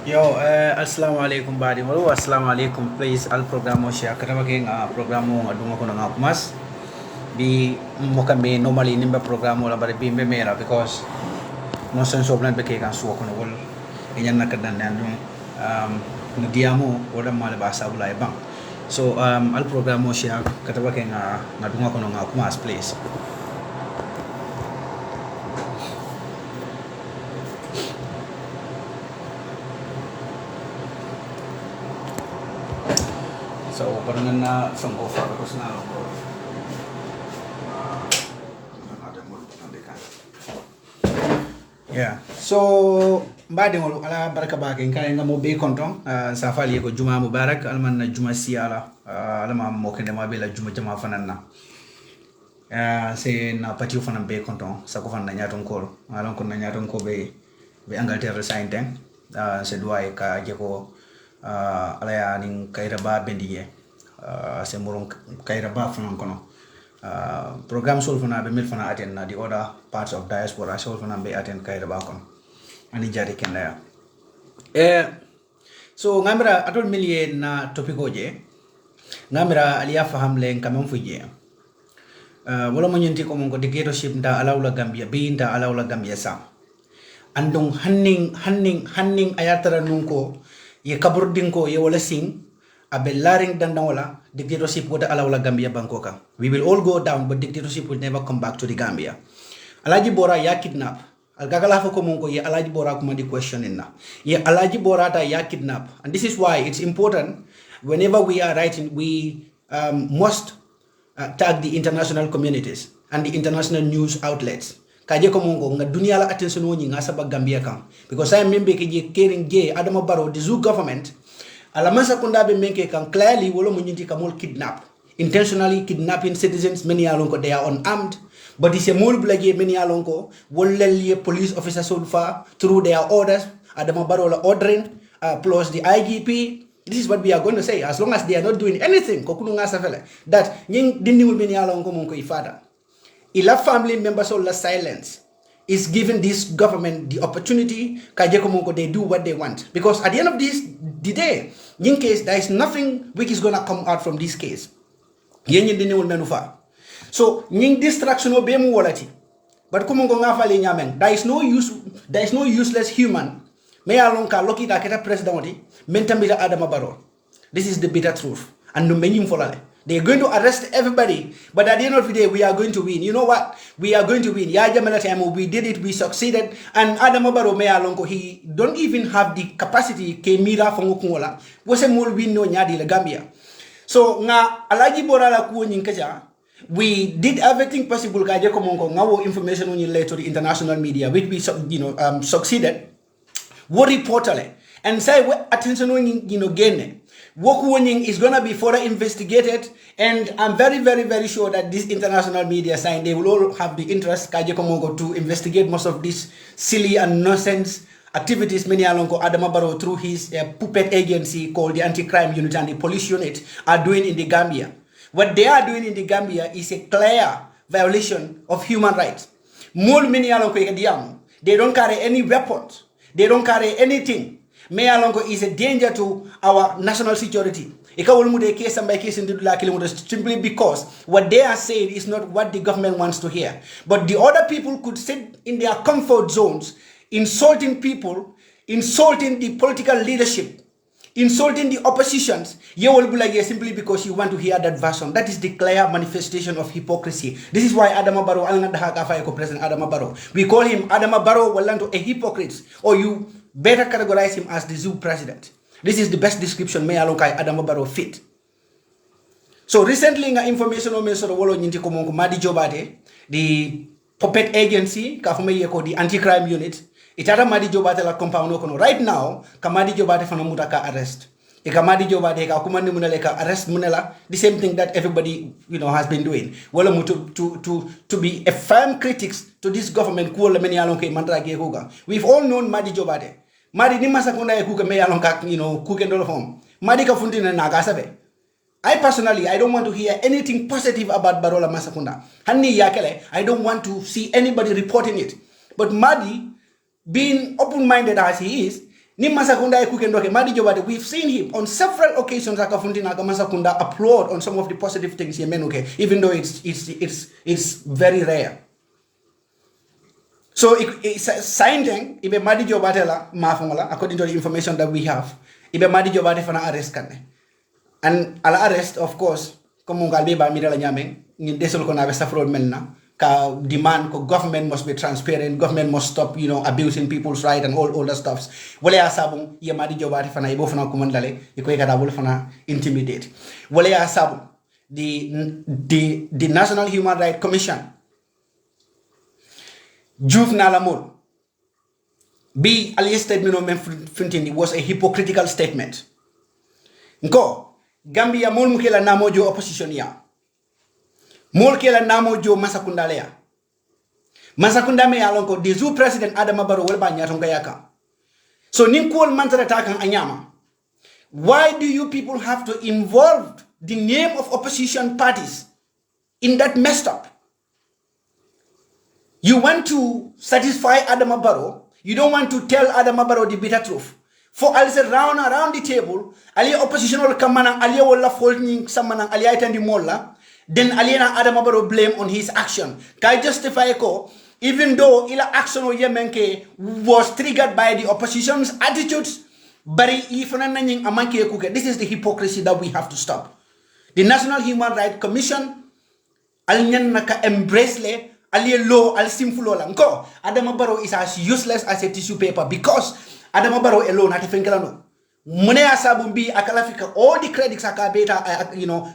Yo, assalamu alaikum badi walu assalamu alaikum please al programo share kada bake nga programo adunga kono nga kumas bi mokambe normally nimba programo la bare bi mera because no sense of plan bake kan so kono wol enyan nakadan nan no diamo wala mala ba sabula e bang so al programo share kada bake nga adunga kono nga kumas please. So, parang na sangko fa ko na ko. Yeah. So, mbadi ngol ala baraka baake kay nga mo be konton sa fali ko juma mubarak alman na juma siala ala ma mo kende ma be la juma jama fananna. C'est na patio fanan be konton sa ko fanna nyaton ko alon ko na nyaton ko be Angleterre sainten c'est doy ka jeko ala ya ning kayra ba bendiye se moron kayra ba fanan kono program sol fana be mil fana attend na the other parts of diaspora sol fana be attend kayra ba kono ani jari ken la so ngamra atol milie na topiko je ngamra aliya faham len kamam fuje wala mo nyenti ko mon ko dictatorship nda alawla Gambia be nda alawla Gambia sam andong hanning ayatara nunko ye kaburdin ko ye wala sing abe laring dandan wala dictatorship wota alawla Gambia bankoka. We will all go down but dictatorship will never come back to the Gambia. Alaji Bora ya kidnap algagala fo ko monko ye Alaji Bora kuma di question na ye Alaji Bora ta ya kidnap, and this is why it's important whenever we are writing we must tag the international communities and the international news outlets kaje ko mongo nga dunia la attention woni nga saba Gambia kam because I membe ke je caring je Adama Barrow the zoo government ala masa kunda be menke kan clearly wolo mo nyinti kamol kidnap intentionally kidnapping citizens many along ko they are unarmed but it's a mol blage many along ko wolle police officers so far through their orders Adama Barrow la ordering plus the IGP. This is what we are going to say as long as they are not doing anything ko kunu nga safele that nying dindingul many along ko monko ifada ila family members of la silence is giving this government the opportunity they do what they want, because at the end of the day in case there is nothing which is gonna come out from this case so ning distraction o be mu wolati but kumungo nga fali nyameng there is no useless human me alon ka loki da keta president mentambira Adama Barrow. This is the bitter truth and no menyim folale. They're going to arrest everybody, but at the end of the day, we are going to win. You know what? We are going to win. We did it. We succeeded. And Adama Barrow he don't even have the capacity ke mira fongokungola. Wase mol win no nyadi le Gambia. So nga Alaji Bora la ku nyinkaja. We did everything possible kaje komongo ngawo information on to the international media, which we succeeded. What reportale and say what attention gene. Woku Wonying is going to be further investigated, and I'm very, very, very sure that this international media sign, they will all have the interest to investigate most of these silly and nonsense activities many alongo Adama Barrow through his puppet agency called the Anti-Crime Unit and the Police Unit are doing in the Gambia. What they are doing in the Gambia is a clear violation of human rights. They don't carry any weapons. They don't carry anything. Mayalongo is a danger to our national security. Simply because what they are saying is not what the government wants to hear. But the other people could sit in their comfort zones, insulting people, insulting the political leadership, insulting the oppositions, you will be like simply because you want to hear that version. That is the clear manifestation of hypocrisy. This is why Adama Barrow, President Adama Barrow, we call him Adama Barrow Walanto a hypocrite, or you better categorize him as the zoo president. This is the best description may alokai Adama Barrow fit. So recently, information on Madi Jobarteh, the puppet agency, the anti-crime unit, itara Madi Jobarteh la compound kono. Right now, Madi Jobarteh fana mutaka arrest. Madi Jobarteh ka kumandi munele ka arrest munela. The same thing that everybody has been doing. Wala to be a firm critics to this government. We've all known Madi Jobarteh. Madi ni masakunda e kuke me alonka Kekendo home. Madi ka funtina nagasabe. I personally, I don't want to hear anything positive about Barola Masakunda. Hani yakele, I don't want to see anybody reporting it. But Madi, being open-minded as he is, ni Masakunda Kekendo, Madi Jobarteh, we've seen him on several occasions. Akafuntina Masakunda applaud on some of the positive things he meant, even though it's very rare. So it's signed ibe Madi Jobarteh la mafungola, according to the information that we have. Ibe Madi Jobarteh fana arrest kane. And ala arrest, of course, comme on galbe ba mirala nyame, ni desol ko na besta fraud melna, ka demand ko government must be transparent, government must stop, abusing people's right and all the stuffs. Wale asabung ye Madi Jobarteh fana ibo fana kumandale, iko ikada bol fana intimidate. Wale asabung the National Human Rights Commission juvenile amol be alias statement was a hypocritical statement. Nko Gambia mol mukela namo jo opposition ya. Mol kela namo jo masakunda lea. Masakunda me alonko the zoo president Adama Barrow welba nyatonga yaka. So ninkol mantara takan anyama. Why do you people have to involve the name of opposition parties in that messed up? You want to satisfy Adama Barrow. You don't want to tell Adama Barrow the bitter truth. For also around the table, ali oppositional kamana ali wala folding samana ali itendi molla, then aliena Adama Barrow blame on his action. Kai justify ko even though ila action o yemenke was triggered by the opposition's attitudes, bari ifana nanying amanke kuke. This is the hypocrisy that we have to stop. The National Human Rights Commission alinyan naka embrace le ali law al simfulo lang ko. Adama Barrow is as useless as a tissue paper because Adama Barrow alone at Fenkelano. Mune asabumbi akalafika all the credits akabeta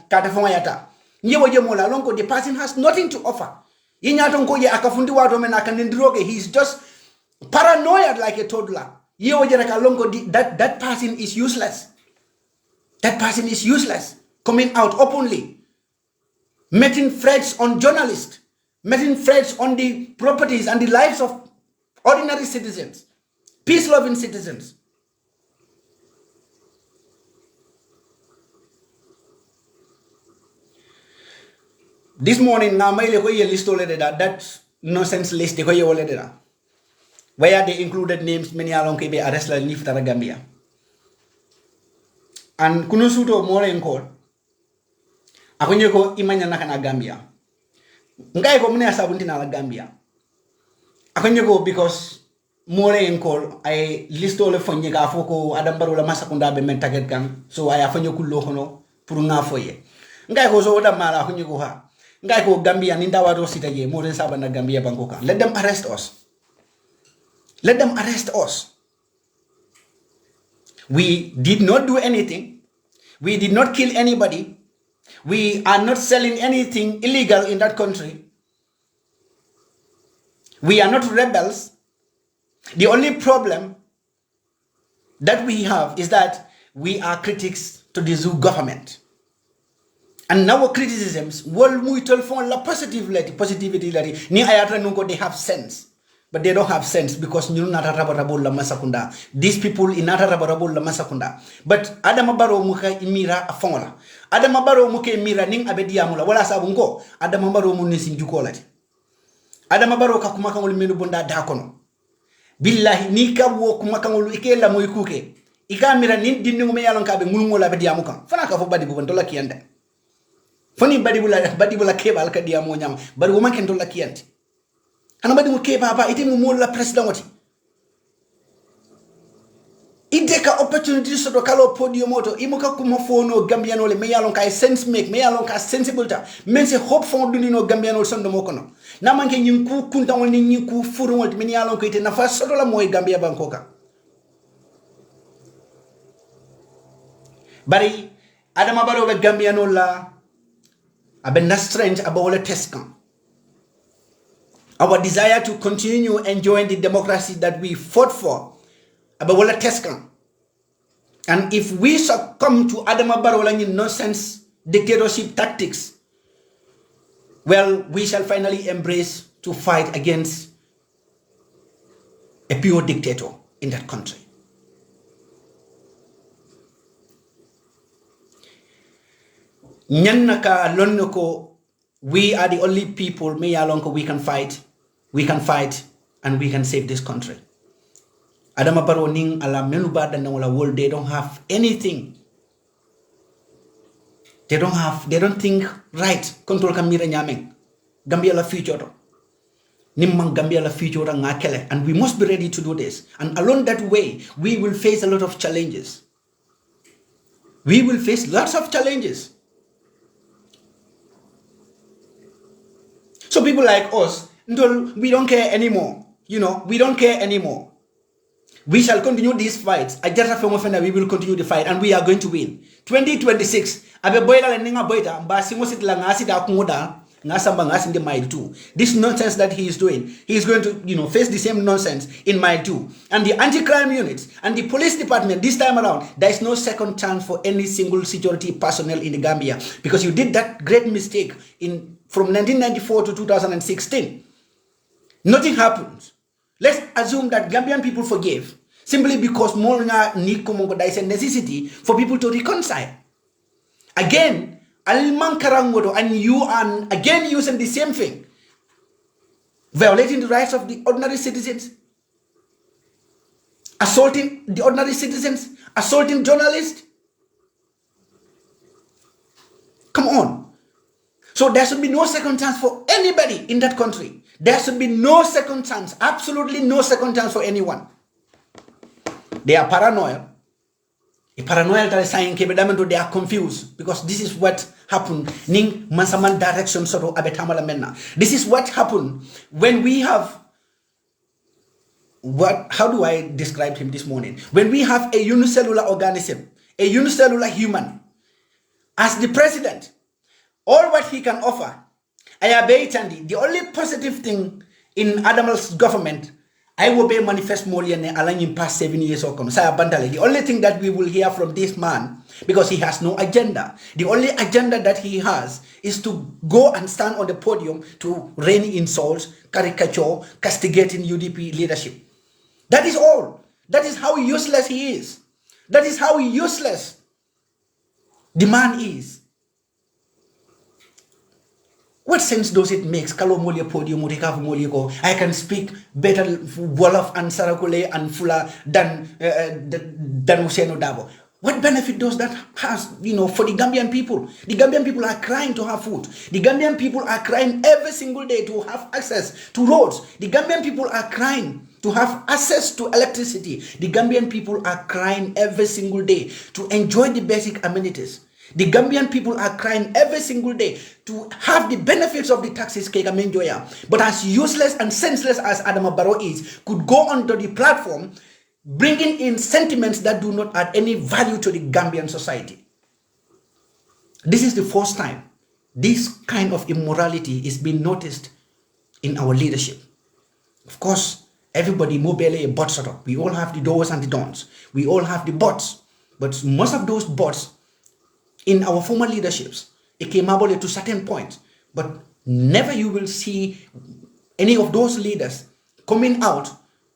katafama yata. Nyewo jemola lonko the person has nothing to offer. Inyatonko ye akafundi watu mena kanindroge. He's just paranoid like a toddler. Yewo jereka lonko that person is useless. That person is useless. Coming out openly, making threats on journalists, making threats on the properties and the lives of ordinary citizens. Peace-loving citizens. This morning, now my list that nonsense list where they included names many along kebe arrest la leave tara Gambia. And kunusuto more in call. Akunye ko imanya na Gambia. Ngai ko mune asabunti na Gambia. Akunye ko because more in call, I list all the funny gafoko, Adam Barrow la masakunda be mentaget gang, so I have funny kulohono, purunga foye. Ngai ko so oda mala hunyu ko ha. Ngai ko Gambia ninda wado sita ye, more than sabana Gambia bankoka. Let them arrest us. Let them arrest us. We did not do anything. We did not kill anybody. We are not selling anything illegal in that country. We are not rebels. The only problem that we have is that we are critics to the zoo government. And our criticisms will la positivity ni ayatra nungo they have sense. But they don't have sense because these people in masakunda. But Adama Barrow muka imira afongola. Adama Barrow muka imira ning abediamula. Wala sabungo. Adama Barrow munisi njukolati. Adama Barrow kakumaka mulu bunda dakono. Billahi nika wo kumakangulu ikela mo ikuke ikamira ni dinni ngume yalon kabe ngulungo la bedi amukan fana ka fo badi bu bantola kiyande foni badi bula kebal ka diamo nyam badi wo manken tola kiyande ana badi mu keba ba ite mu la president wati ide ka opportunity so to kalo podium moto imoka kuma fono Gambian ole me yalon kai sense make me yalon ka sensible ta men se hope fon dundi no Gambian ole sondo mokono na manke nyinku kunta woni nyinku furu wol men yalon ko ite na fa soto la moy Gambia bankoka bari Adama Barrow be Gambian ole la aben strange about teskan. Our desire to continue enjoying the democracy that we fought for about teskan. And if we succumb to Adama Barrow nonsense dictatorship tactics, well, we shall finally embrace to fight against a pure dictator in that country. Nyanaka Lonoko, we are the only people we can fight, and we can save this country. Adama Barrow ning ala menuba dan wala world, they don't have anything. They don't think right. Control kamira nyameng. Gambia la future. Nimmang Gambia la future ngakele, and we must be ready to do this. And along that way, we will face a lot of challenges. We will face lots of challenges. So people like us, we don't care anymore. We don't care anymore. We shall continue these fights. We will continue the fight, and we are going to win. 2026. This nonsense that he is doing, he is going to face the same nonsense in mile 2. And the anti-crime units and the police department, this time around, there is no second chance for any single security personnel in the Gambia, because you did that great mistake from 1994 to 2016. Nothing happens. Let's assume that Gambian people forgive simply because there is a necessity for people to reconcile. Again, and you are again using the same thing, violating the rights of the ordinary citizens, assaulting the ordinary citizens, assaulting journalists. Come on. So there should be no second chance for anybody in that country. There should be no second chance, absolutely no second chance for anyone. They are paranoid. They are confused because this is what happened. This is what happened when we have how do I describe him this morning? When we have a unicellular organism, a unicellular human as the president, all what he can offer. The only positive thing in Adama's government, I will be manifest more than allowing past 7 years or come. The only thing that we will hear from this man, because he has no agenda, the only agenda that he has is to go and stand on the podium to rain insults, caricature, castigating UDP leadership. That is all. That is how useless he is. That is how useless the man is. What sense does it make? I can speak better Wolof and Sarakule and Fula than Useno Dabo. What benefit does that has, for the Gambian people? The Gambian people are crying to have food. The Gambian people are crying every single day to have access to roads. The Gambian people are crying to have access to electricity. The Gambian people are crying every single day to enjoy the basic amenities. The Gambian people are crying every single day to have the benefits of the taxes. But as useless and senseless as Adama Barrow is, could go onto the platform bringing in sentiments that do not add any value to the Gambian society. This is the first time this kind of immorality is being noticed in our leadership. Of course, everybody mobile a bot sort of. We all have the doors and the dons. We all have the bots. But most of those bots in our former leaderships, it came about to certain points, but never you will see any of those leaders coming out,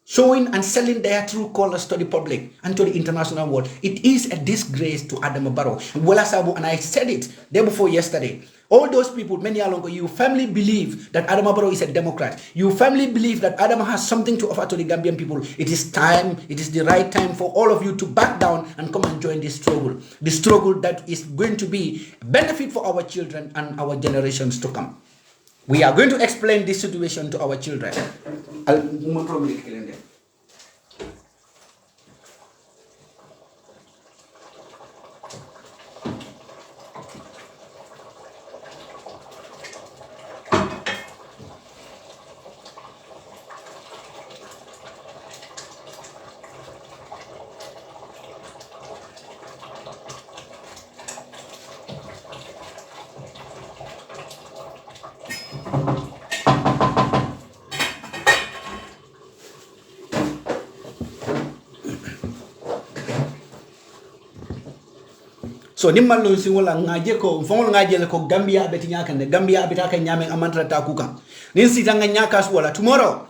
showing and selling their true colors to the public and to the international world. It is a disgrace to Adama Barrow. And I said it day before yesterday. All those people, many along, you firmly believe that Adama Barrow is a Democrat. You firmly believe that Adama has something to offer to the Gambian people. It is time, it is the right time for all of you to back down and come and join this struggle. The struggle that is going to be a benefit for our children and our generations to come. We are going to explain this situation to our children. So nimmallo si wala ngaje ko fongol ngaje le ko Gambia abeti nyaka ne Gambia abita ka nyame amantra ta kuka nin si tanga nyaka su wala tomorrow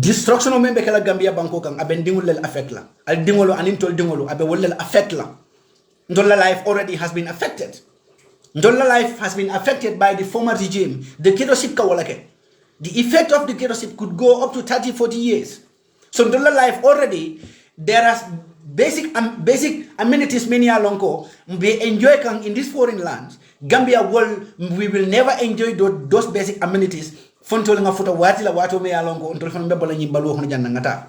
destruction o membe kala Gambia banko kan aben dingol lel affect la al dingolo anin tol dingolo abe wollel affect la ndolla life already has been affected ndolla life has been affected by the former regime dictatorship ka wala ke the effect of dictatorship could go up to 30-40 years so ndolla life already there are basic amenities many alonko we enjoy kan in these foreign lands Gambia we will never enjoy those basic amenities fontol nga futa wati la wato me alonko on telefon bebala nyimbalu hono janna ngata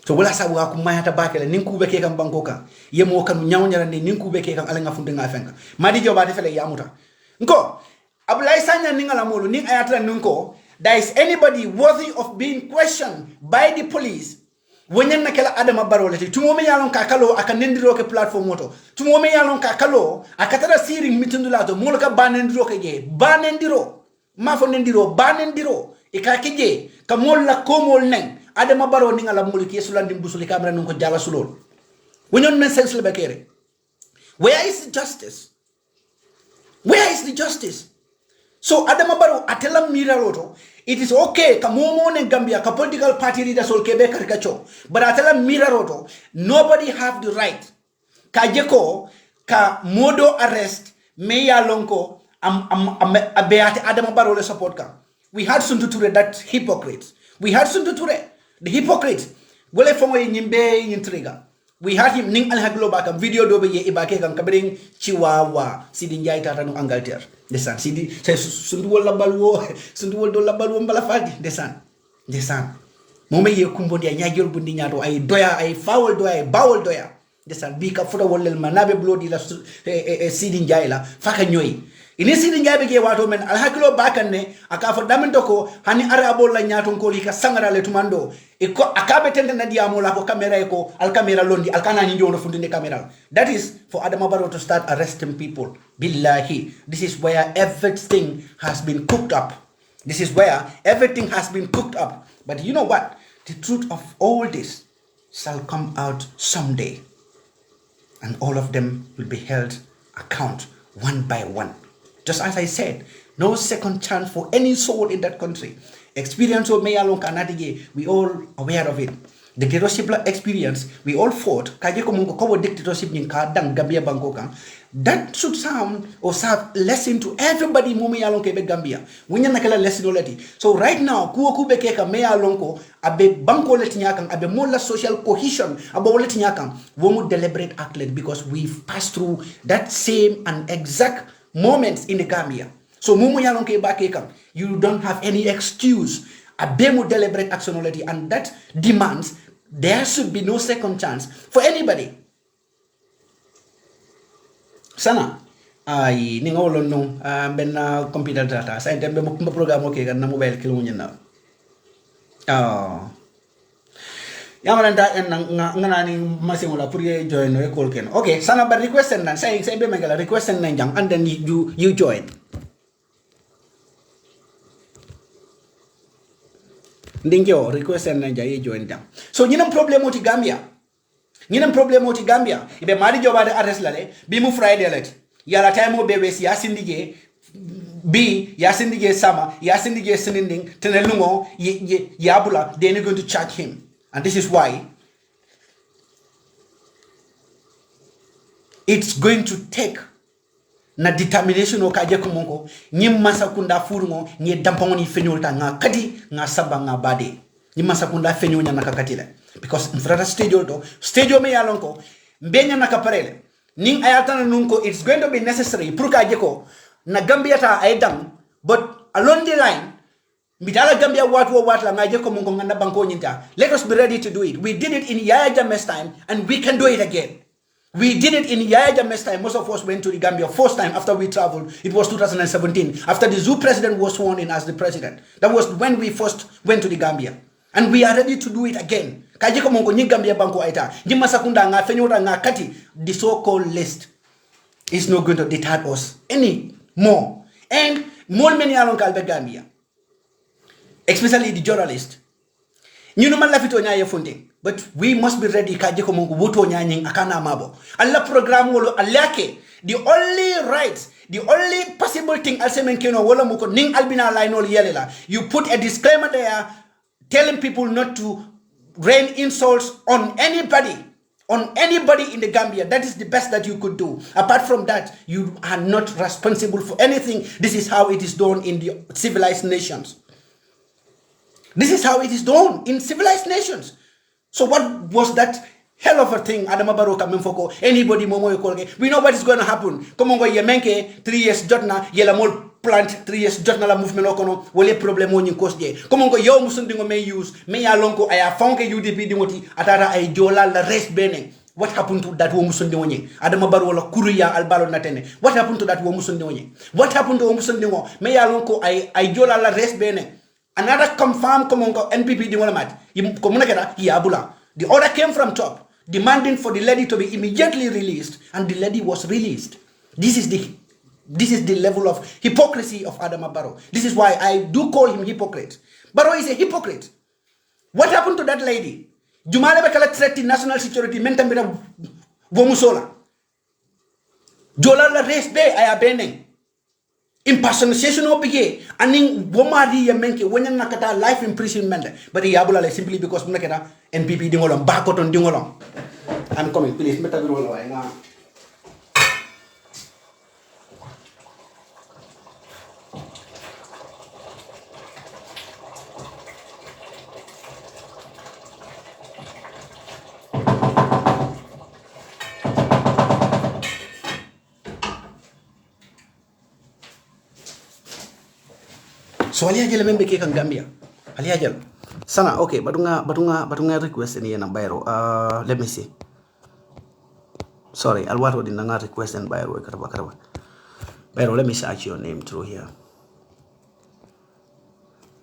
so wala sabu ko mayata bakela nin kube ke kan banko kan yemo kan nyawnyara ni nin kube ke kan ala nga funde nga fenka Madi Jobarteh fele yamuta nko abulay sanya ningala molo ning ayatra nunko there is anybody worthy of being questioned by the police wonyen na kala adama barolati tumo me yalon ka kalo aka nendiro ke platform moto tumo me yalon ka kalo akatara siri mitundula to molka banendiro ke je banendiro mafo nendiro banendiro e ka keje ka molla ko mol nen adama baro ni ngala mulki yesulandi busuli kamera non ko jala sulol wonyon men sensle bakere where is the justice so adama baro atela miraroto it is okay ka momo ne Gambia ka political party leaders sol kebe karikacho but atela miraroto nobody have the right ka jeko ka modo arrest me ya lonko abeate adama baro le support ka we had Suntu Ture that hypocrite we had Suntu Ture the hypocrite wole fongo nyimbe nyintriga we had him ning al haglo baka video dobe ye ibake kan kabring chiwawa sidi njay tata no Angleterre desan sidi say sundu wala balwo sundu wol do la balwo mbala fadi desan mome ye kumbo dia nyagol bundi nyato ay doya ay foul doya ay bawol doya desan bi ka foto wolel manabe blodi la sidi njay la faka nyoy ini sidi njay be wato men al haglo baka ne aka fo damento ko hani arabo la nyato ko li ka sangara le tumando e ko akabe tende na diamo la ko camera ko al camera londi al kana ni njono fundinde camera that is for Adama Barrow to start arresting people billahi this is where everything has been cooked up but you know what the truth of all this shall come out someday and all of them will be held account one by one just as I said no second chance for any soul in that country. Experience of Mayalon Kanadige, we all aware of it. Dictatorship experience, we all fought. Kaje komungo kobo dictatorship in Kadang Gambia Bangkoka. That should sound or serve lesson to everybody mu Mayalon Kebe Gambia. Winya nakala lesson already. So right now, kuo kubeke ka Mayalonko abe banko letinyakang abe mola social cohesion abo letinyakang womu deliberate athlete because we've passed through that same and exact moments in the Gambia. So mumu yalon ke bake kam, you don't have any excuse. A bemu deliberate action already, and that demands there should be no second chance for anybody. Sana ay ni ngolo no ben computer data sa tembe mo program okay kan na mobile kilo nyina. Yamalan da nganani masimola pour join no call ken. Okay, sana ba request nan say be megala request nan jang and then you join. Ndingyo request na jaye join them. So nyinam problem oti Gambia. Ibe Madi Jobarteh arrest lale bi mu Friday let. Yala time mo bebe si yasindige B yasindige sama yasindige sininding tenelungo yabula they are going to charge him. And this is why it's going to take na determination o kaje ko monko nyim masakunda furungo nye dampangoni fenyolta nga kadi nga saba nga bade nyim masakunda fenyonya nakakatile because mfrata stage me yalonko mbenya nakaparele ning ayatana nunko it's going to be necessary pour kaje ko na Gambia ta aidam but along the line mitala Gambia what la ngaje ko monko nganda banko nyinta let us be ready to do it. We did it in Yaya Jammeh's time and we can do it again. We did it in Yaya Jammeh's time. Most of us went to the Gambia first time after we traveled. It was 2017. After the zoo president was sworn in as the president. That was when we first went to the Gambia. And we are ready to do it again. Kajiko mongo ni Gambia banko aita. Jima sakunda nga fenyora nga kati. The so-called list is not going to deter us any more. And more many along Gambia. Especially the journalists. ñu man la fito ñaye fonte but we must be ready ka je ko mongo woto ñañing akana mabo alla programme wolo allake the only right the only possible thing alsemen keno wala muko ning albina lainol yelela you put a disclaimer there telling people not to rain insults on anybody in the Gambia. That is the best that you could do. Apart from that, you are not responsible for anything. This is how it is done in the civilized nations. This is how it is done in civilized nations. So what was that hell of a thing? Adama Barrow coming for anybody momo yokolge. We know what is going to happen. Come on, go yemenke 3 years jotna yela mol plant 3 years jotna la movement okono wole problem woni cause je. Come on, go yo musundi ngo may use me ya lonko aya fonke UDP dimoti atara ay jola la rest bene. What happened to that womusundi wonye? Adama Barrow la kuruya albalo natene. What happened to that womusundi wonye? What happened to womusundi ngo? Me ya lonko ay jola la rest bene. Another confirmed Komongo NPP Dimolamat. The order came from top, demanding for the lady to be immediately released, and the lady was released. This is the level of hypocrisy of Adama Barrow. This is why I do call him hypocrite. Barrow is a hypocrite. What happened to that lady? Jumale Bekala threat in national security, Mentambira Womusola. Jola la race day, I abandon. Impersonation oblige aning womadi yemenke wanya nakata life imprisonment but yabula like simply because munaketa NPP dingolom bakoton dingolom. I'm coming, please meta birola wa nga. So aliajal membe ke kan Gambia. Aliajal. Sana okay, badunga request ni na Bayro. Let me see. Sorry, Alwaro din nga request and Bayro karaba. Bayro, let me search your name through here.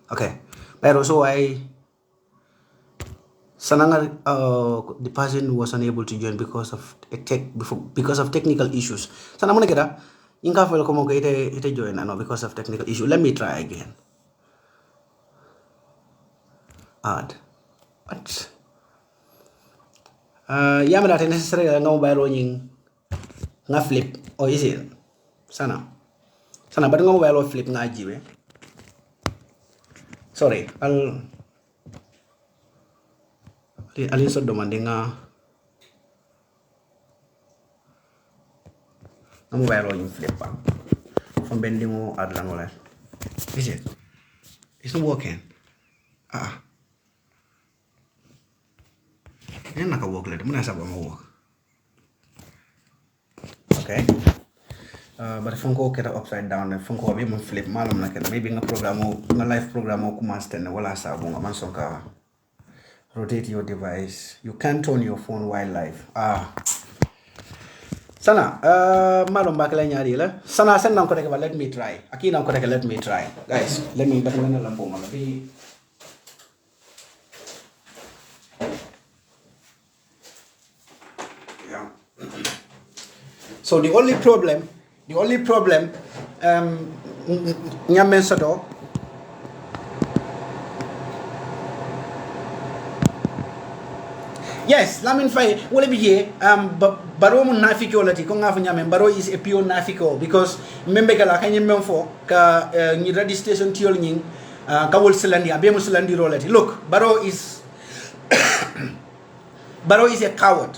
Okay. Bayro, so the person was unable to join because of technical issues. Sana muna kita inka file ko mo ite join because of technical issue. Let me try again. Add. What? Yamada necessary nga mobile nying nga flip or is it? Sana but nga mobile flip nga jiwe. Sorry, I'll so demanding nga mobile nying flip pa. From bending mo add lang wala. Is it? It's not working. Ini nak work lagi, mana sahaja mau work. Okay. But phone ko kira upside down, phone ko abi mau flip malam nak kira. Maybe nga live program aku master na wala sahaja nga mansong ka rotate your device. You can't turn your phone while live. Sana malam bakal nyari lah. Sana sen nang korek let me try. Aki nang korek let me try. Guys, let me baca mana lampu malam. So the only problem, nyamen soto. Yes, lamin fay wole biye baro mun nafiko lati ko ngafu nyamen baro is a pure nafiko because membe kala kanyem mem fo ka ni radio station tiol nying ka wol selandi abe mo selandi rolati. Look, baro is a coward.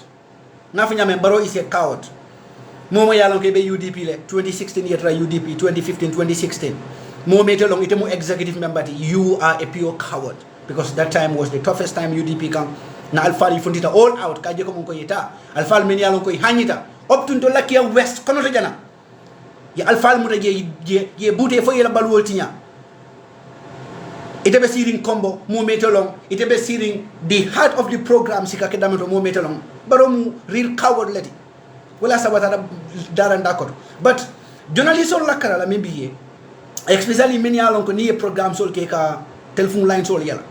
Ngafu nyamen baro is a coward. Momo yalon ke be UDP le 2016 yetra UDP 2015 2016 mo metelong ite mo executive member you are a pure coward because that time was the toughest time UDP kam na alfal fundita all out kaje ko mon ko yeta alfal men yalon ko hanyita up to lakia west kono to jana ya alfal mu je bute fo yela balwol tinya ite be siring combo mo metelong ite be siring the heart of the program sika ke dameto mo metelong baro mu real coward leti wala sabata daran d'accord but journalist on lakara la membiye especially many alon ko ni program sol ke ka telephone line sol yala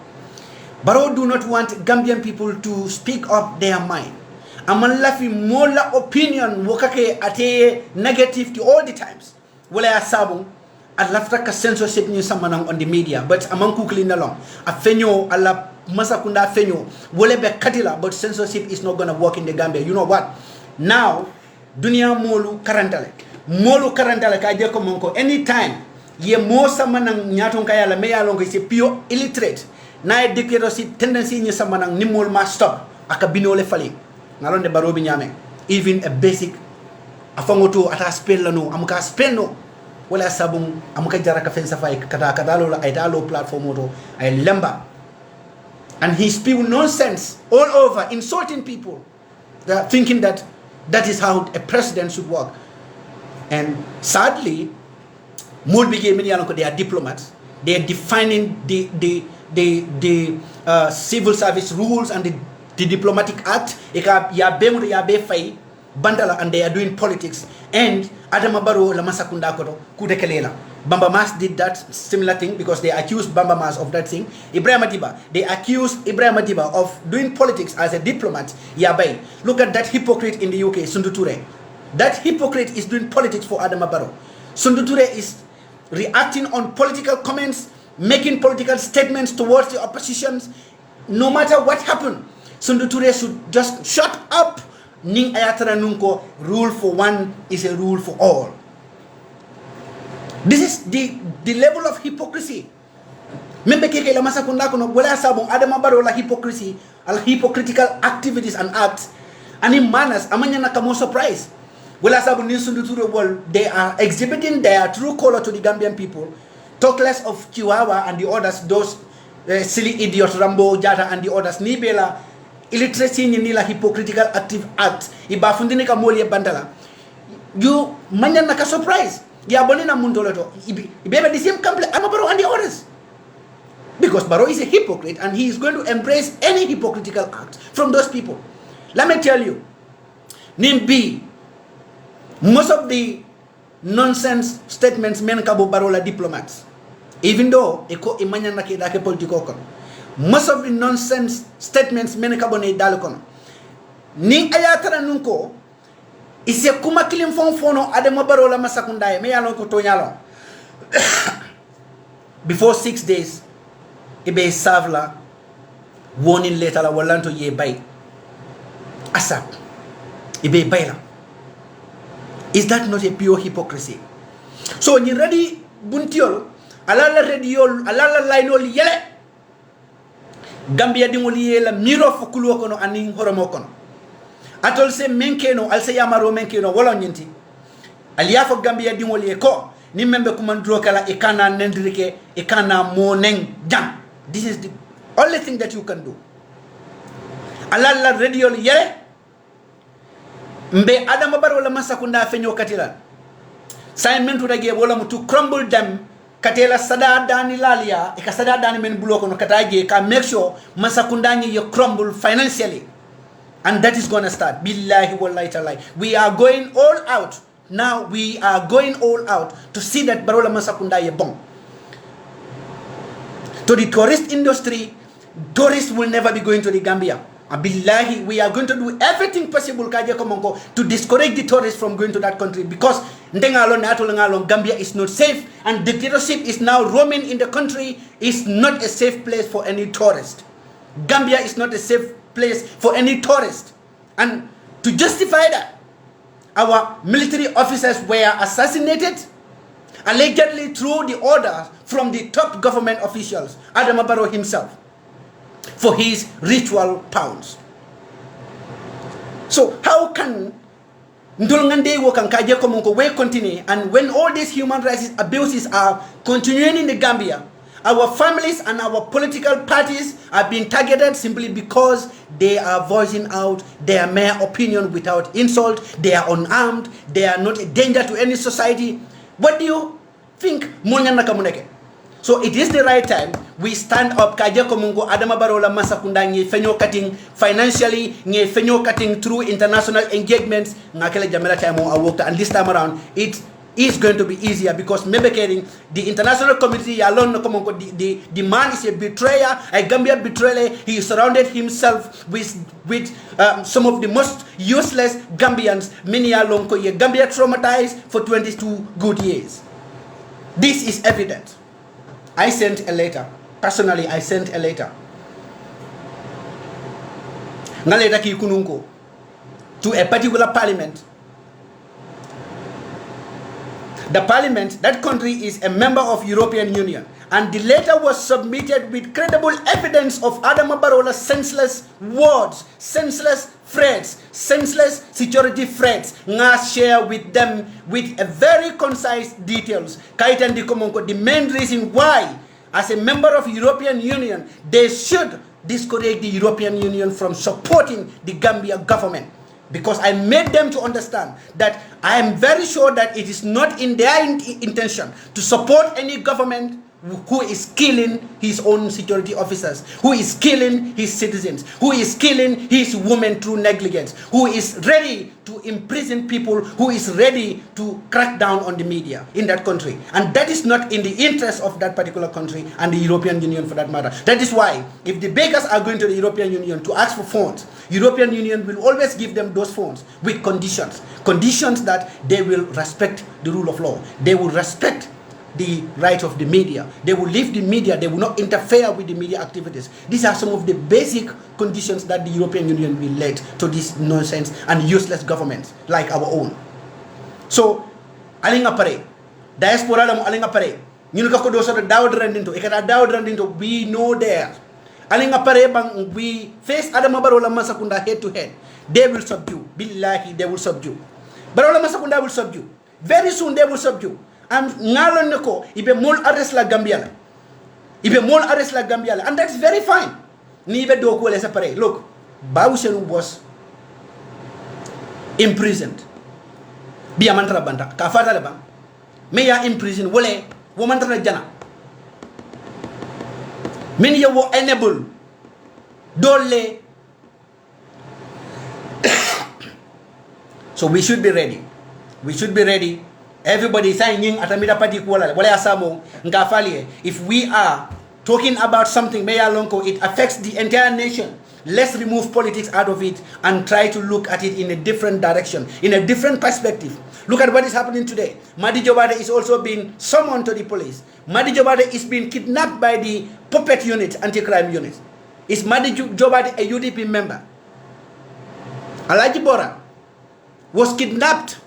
baro do not want Gambian people to speak up their mind aman lafi mola opinion wokake ate negative to all the times wala ya sabu at lafta ka censorship ni samanang on the media but amang kukli na long a fenyo ala Masakunda Fenyo, Wolebe Katila, but censorship is not going to work in the Gambia. You know what? Now, Dunia Molu Karantale. Molu Karantale Kaje Komonko. Anytime, ye mo samanang nyaton kaya la meya longo is pure illiterate. Na dictatorship tendency ni samanang nimol ma stop. Akabinole fali. Ngalon de barobi nyame. Even a basic afangoto ata spell no amuka spell no. Wala sabung amuka jaraka fensa fay kata lo la ay dalo platform auto ay lemba. And he spew nonsense all over, insulting people. They are thinking that that is how a president should work. And sadly, they are diplomats. They are defining the civil service rules and the diplomatic act. Bandala, and they are doing politics. And Adama Barrow la masakunda koto kudekelela. Bamba Mas did that similar thing because they accused Bamba Mas of that thing. Ibrahim Madiba, they accused Ibrahim Madiba of doing politics as a diplomat. Yabai. Look at that hypocrite in the UK, Sundu Ture. That hypocrite is doing politics for Adama Barrow. Sundu Ture is reacting on political comments, making political statements towards the oppositions. No matter what happened, Sundu Ture should just shut up. Ning ayatara nunko, rule for one is a rule for all. This is the level of hypocrisy. Membe keke la masakunda kono wala sabong Adama Barrow la hypocrisy, al hypocritical activities and acts. And in manners, amanya nakamo surprise. Wala sabong ninsundu to the world, they are exhibiting their true color to the Gambian people. Talk less of Chihuahua and the others, those silly idiots, Rambo, Jata and the others. Nibela illiteracy ni la hypocritical active act iba fundini ka moli bandala you manya naka surprise ya bonina mundoloto ibe the same complaint I'm Barrow and the others because Barrow is a hypocrite and he is going to embrace any hypocritical act from those people. Let me tell you, Nimbi, most of the nonsense statements men kabo Barrow la diplomats, even though eko imanya naki dake politiko kon. Most of the nonsense statements mene kabone dalukono. Ni ayatara nunko ise kuma kilim fono Adama Barrow la masakundaye me yalon ko tonyalo. Before 6 days ibe savla warning letter la walanto ye bay. Asap ibe bayla. Is that not a pure hypocrisy? So ni ready buntiol alala rediol alala lainol yele Gambia dingoli la miro fukulu kono aning horomo kono atol se menkeno alse yamaro menkeno wala nyinti aliafo Gambia dingoli ko ni membe kumandro kala ikana nendrike ikana moneng jam. This is the only thing that you can do. Alala radio yele mbe Adama Barrow la masakunda fenyo katila Simon to dage wala to crumble them katela sada dani lalia eka sada dani men buloko no kataje ka make sure masakundani you crumble financially, and that is gonna start billahi wallahi ta'ala. We are going all out now. We are going all out to see that Barola Masakunda ye bon. To the tourist industry, tourists will never be going to the Gambia. Billahi, we are going to do everything possible to discourage the tourists from going to that country, because Gambia is not safe, and dictatorship is now roaming in the country. Is not a safe place for any tourist. Gambia is not a safe place for any tourist. And to justify that, our military officers were assassinated allegedly through the orders from the top government officials, Adama Barrow himself, for his ritual pounds. So how can Ndolngande Wokankaje Komonko we continue, and when all these human rights abuses are continuing in the Gambia, our families and our political parties are being targeted simply because they are voicing out their mere opinion without insult, they are unarmed, they are not a danger to any society. What do you think? So it is the right time we stand up. Kaja Komungo Adama Barrow la Masakunda nye fenyo cutting financially, nye fenyo cutting through international engagements. Ngakele jamela time I worked, and this time around it is going to be easier, because maybe the international community alone the man is a betrayer, a Gambian betrayer. He surrounded himself with some of the most useless Gambians. Many alone Gambia traumatized for 22 good years. This is evident. I sent a letter. Personally, I sent a letter ngaleta ki kununko to a particular parliament. The parliament, that country is a member of European Union, and the letter was submitted with credible evidence of Adama Barrow's senseless words, senseless threats, senseless security threats. Nga share with them with a very concise details. Kaitan di Komonko, the main reason why, as a member of European Union, they should discourage the European Union from supporting the Gambia government. Because I made them to understand that I am very sure that it is not in their intention to support any government who is killing his own security officers, who is killing his citizens, who is killing his women through negligence, who is ready to imprison people, who is ready to crack down on the media in that country. And that is not in the interest of that particular country and the European Union for that matter. That is why if the beggars are going to the European Union to ask for funds, European Union will always give them those funds with conditions. Conditions that they will respect the rule of law. They will respect the right of the media. They will leave the media. They will not interfere with the media activities. These are some of the basic conditions that the European Union will lead to this nonsense and useless governments like our own. So, alinga pare, diaspora la mo alinga pare. Nyunu ka ko do so daw rendinto, ikata daw rendinto, we know there. Alinga pare bang we face Adama Barrow la Masakunda head to head. They will subdue. Billahi, they will subdue. Barrow la Masakunda will subdue. Very soon they will subdue. And ngalon nako ibe mol arrest la Gambia la. Ibe mol arrest la Gambia la. And that's very fine. Ni ibe do ko le separate. Look, Bawuselu was imprisoned. Biya mantra banta ka fata le bang. Me ya imprisoned wole wo mantra jana. Men ya wo enable dole. So we should be ready. We should be ready. Everybody saying atamida pati kuala wala asamo ngafali. If we are talking about something meya lonko, it affects the entire nation. Let's remove politics out of it and try to look at it in a different direction, in a different perspective. Look at what is happening today. Madi Jobarteh is also being summoned to the police. Madi Jobarteh is being kidnapped by the puppet unit, anti-crime unit. Is Madi Jobarteh a UDP member? Alaji Bora was kidnapped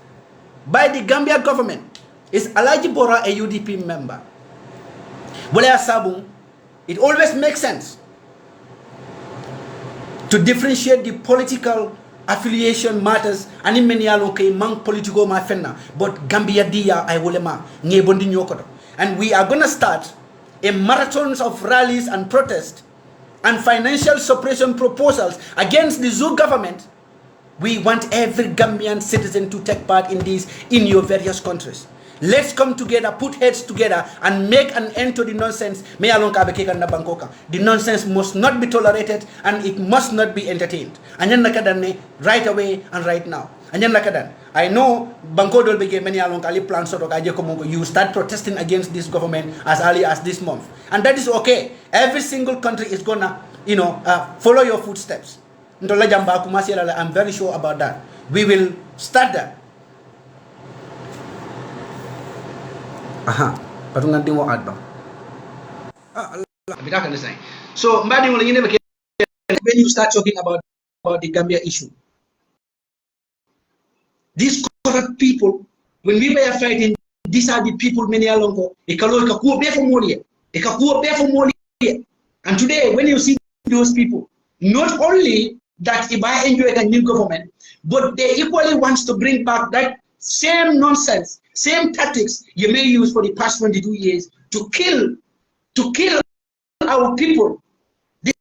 by the Gambia government. Is Alaji Bora a UDP member? It always makes sense to differentiate the political affiliation matters and in many okay mang political mafenna, but Gambia dia I wolema ngebondi nyokoto. And we are gonna start a marathon of rallies and protests and financial suppression proposals against the Zoo government. We want every Gambian citizen to take part in these in your various countries. Let's come together, put heads together, and make an end to the nonsense. The nonsense must not be tolerated, and it must not be entertained. Right away and right now. I know Banko Dolbege many along Ali plans you start protesting against this government as early as this month. And that is okay. Every single country is gonna, follow your footsteps. I'm very sure about that. We will start that. Patungan din mo adba. So, when you start talking about the Gambia issue, these corrupt people, when we were fighting, these are the people many along ago. And today, when you see those people, not only that Ibai enjoy a new government, but they equally wants to bring back that same nonsense, same tactics you may use for the past 22 years to kill our people. They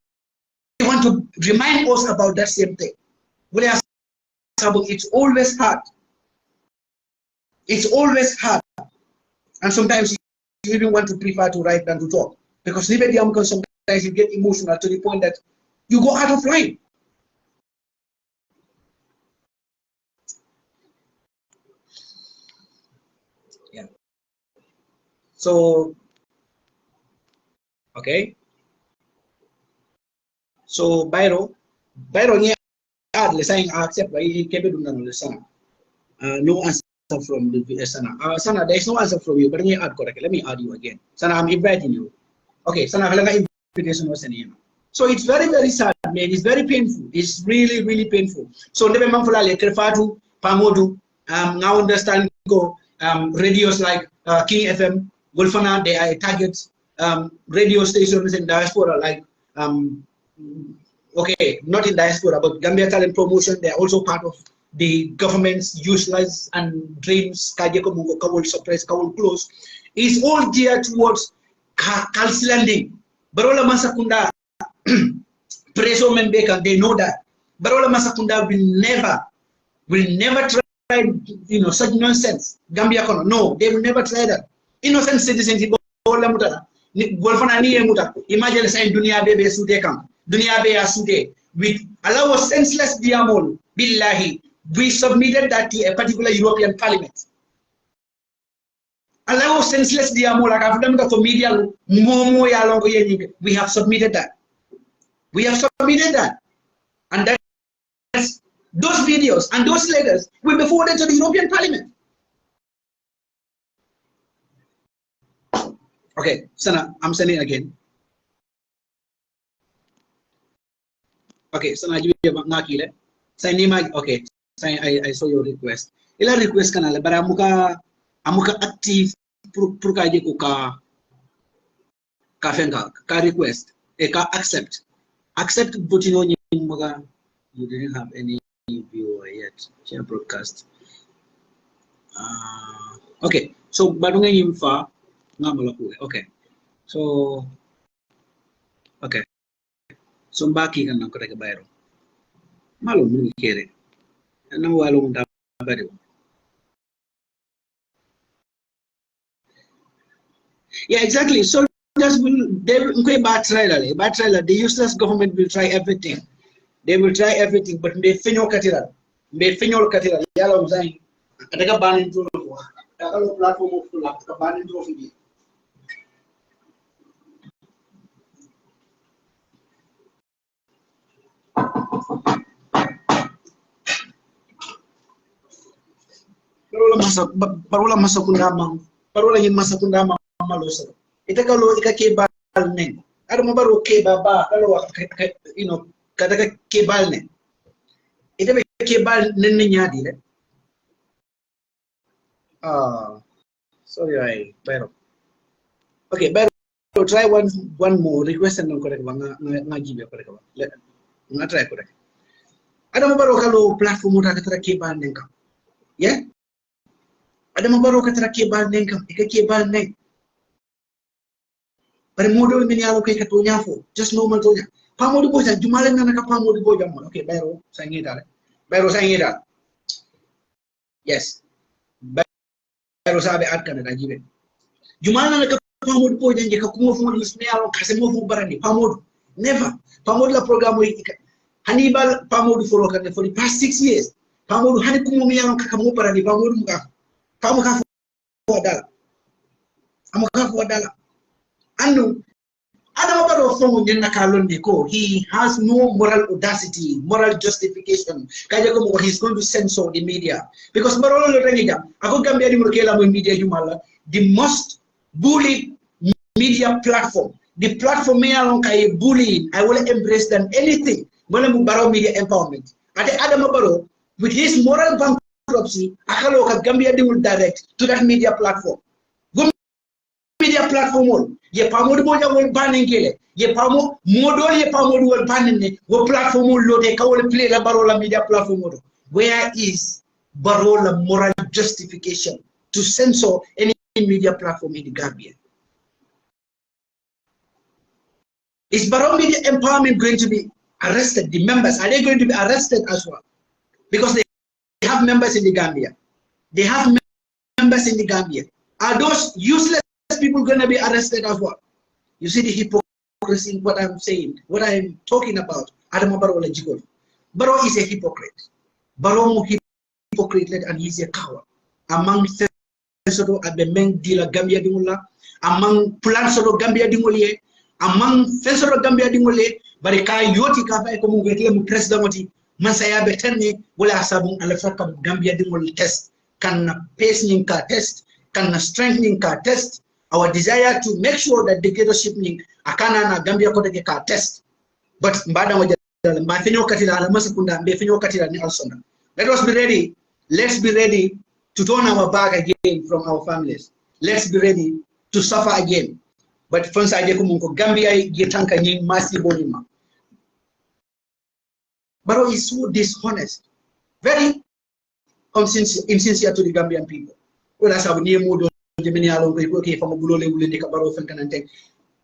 want to remind us about that same thing. It's always hard. It's always hard. And sometimes you even want to prefer to write than to talk. Because sometimes you get emotional to the point that you go out of line. Yeah. So, okay. So, Byro niya add saying accept by no answer from the Sana. Sana, there is no answer from you, but let me add correctly. Let me add you again. Sana, I'm inviting you. Okay, Sana, invitation was. So it's very, very sad man. It's very painful. It's really, really painful. So never manfula le Krefatu, Pamodu, now understand go radios like King FM, Wolfana, they are targets, radio stations in diaspora like okay, not in diaspora, but Gambia Talent Promotion, they're also part of the government's useless and dreams, Kawul suppress, Kawul close, is all geared towards calcilanding. Barola Masakunda, Preso Membeka, they know that. Barola Masakunda will never try, such nonsense. Gambia Kono, no, they will never try that. Innocent citizens, imagine saying Dunia Bebe Sudekam, Dunia Bea Sude, with allow a senseless diamol, billahi. We submitted that to a particular European Parliament. Allow senseless diamola for media. We have submitted that. We have submitted that. And that's those videos and those letters will be forwarded to the European Parliament. Okay, Sana, I'm sending again. Okay, Sana, you have Nakile. Okay. I saw your request. Ila request kanala bara amuka active pour kaje ko ka fenga ka request e ka accept button on muga. You didn't have any viewer yet. Share broadcast. Okay, so badunga yimfa ngamala ko. Okay, so okay, so mbaki kan ko rek bayro malo mu kere. Yeah, exactly. So the useless government will try everything. They will try everything, but they fail katira. They fail katira. Yalla mzai. Ataka ban into the platform of the ban into the parola masakunda malosa ita kalo ikake bal ne ada mabaro ke baba kalo kada ke bal ne ita be ke bal nen nyaadi le sorry pero okay pero try one more request and correct nga gibe correct nga try correct ada mabaro kalo platform uta katara ke bal nen ka yeah ada mabaro katara ke bal nen ka ikake bal nen But model mini alo kay katunya fo just normal to nya pamodu boja jumale na naka pamodu boja mo okay bayro sa ngida yes bayro sabe at kana da jibe jumale na naka pamodu boja nje ka kumo fo lisme alo kase mo fo barani pamodu never pamodu la programme hannibal pamodu for the past 6 years pamodu hani kumo mi alo kaka mo barani pamodu muka pamodu ka fo dala amaka fo dala and he has no moral audacity, moral justification. He's going to censor the media. Because the most bullied media platform, the platform bullying, I will embrace than anything. Media empowerment. With his moral bankruptcy, Gambia will direct to that media platform. Media platform ye pamodu boja wol banen kele ye pamo modol ye pamodu wol banen ne wo platform lo de kawol play la barola media platform do where is barola moral justification to censor any media platform in the Gambia? Is Barola Media Empowerment going to be arrested? The members, are they going to be arrested as well? Because they have members in the Gambia. They have members in the Gambia. Are those useless people going to be arrested as well? You see the hypocrisy in what I'm saying, what I'm talking about. Adama Barrow Barrow is a hypocrite. Barrow is hypocrite and he's a coward. Among Fensoro Abemeng Dila Gambia Dimula, among Plansoro Gambia Dimole, among Fensoro Gambia Dimole, Barika Yoti Kaba Komu President Masaya Betene, Wala Sabung Alefaka Gambia Dimole test, can pacing car test, can strengthening car test. Our desire to make sure that dictatorship ning akana na Gambia kote car test, but mbada ma fenyo katila la masakunda be fenyo katila ni alsona. Let us be ready. Let's be ready to turn our back again from our families. Let's be ready to suffer again. But first I ko Gambia yetanka ni masi bonima. Baro is so dishonest. Very insincere to the Gambian people. Well, that's how we need Gemini along with okay from a bulole will take a barrel and take.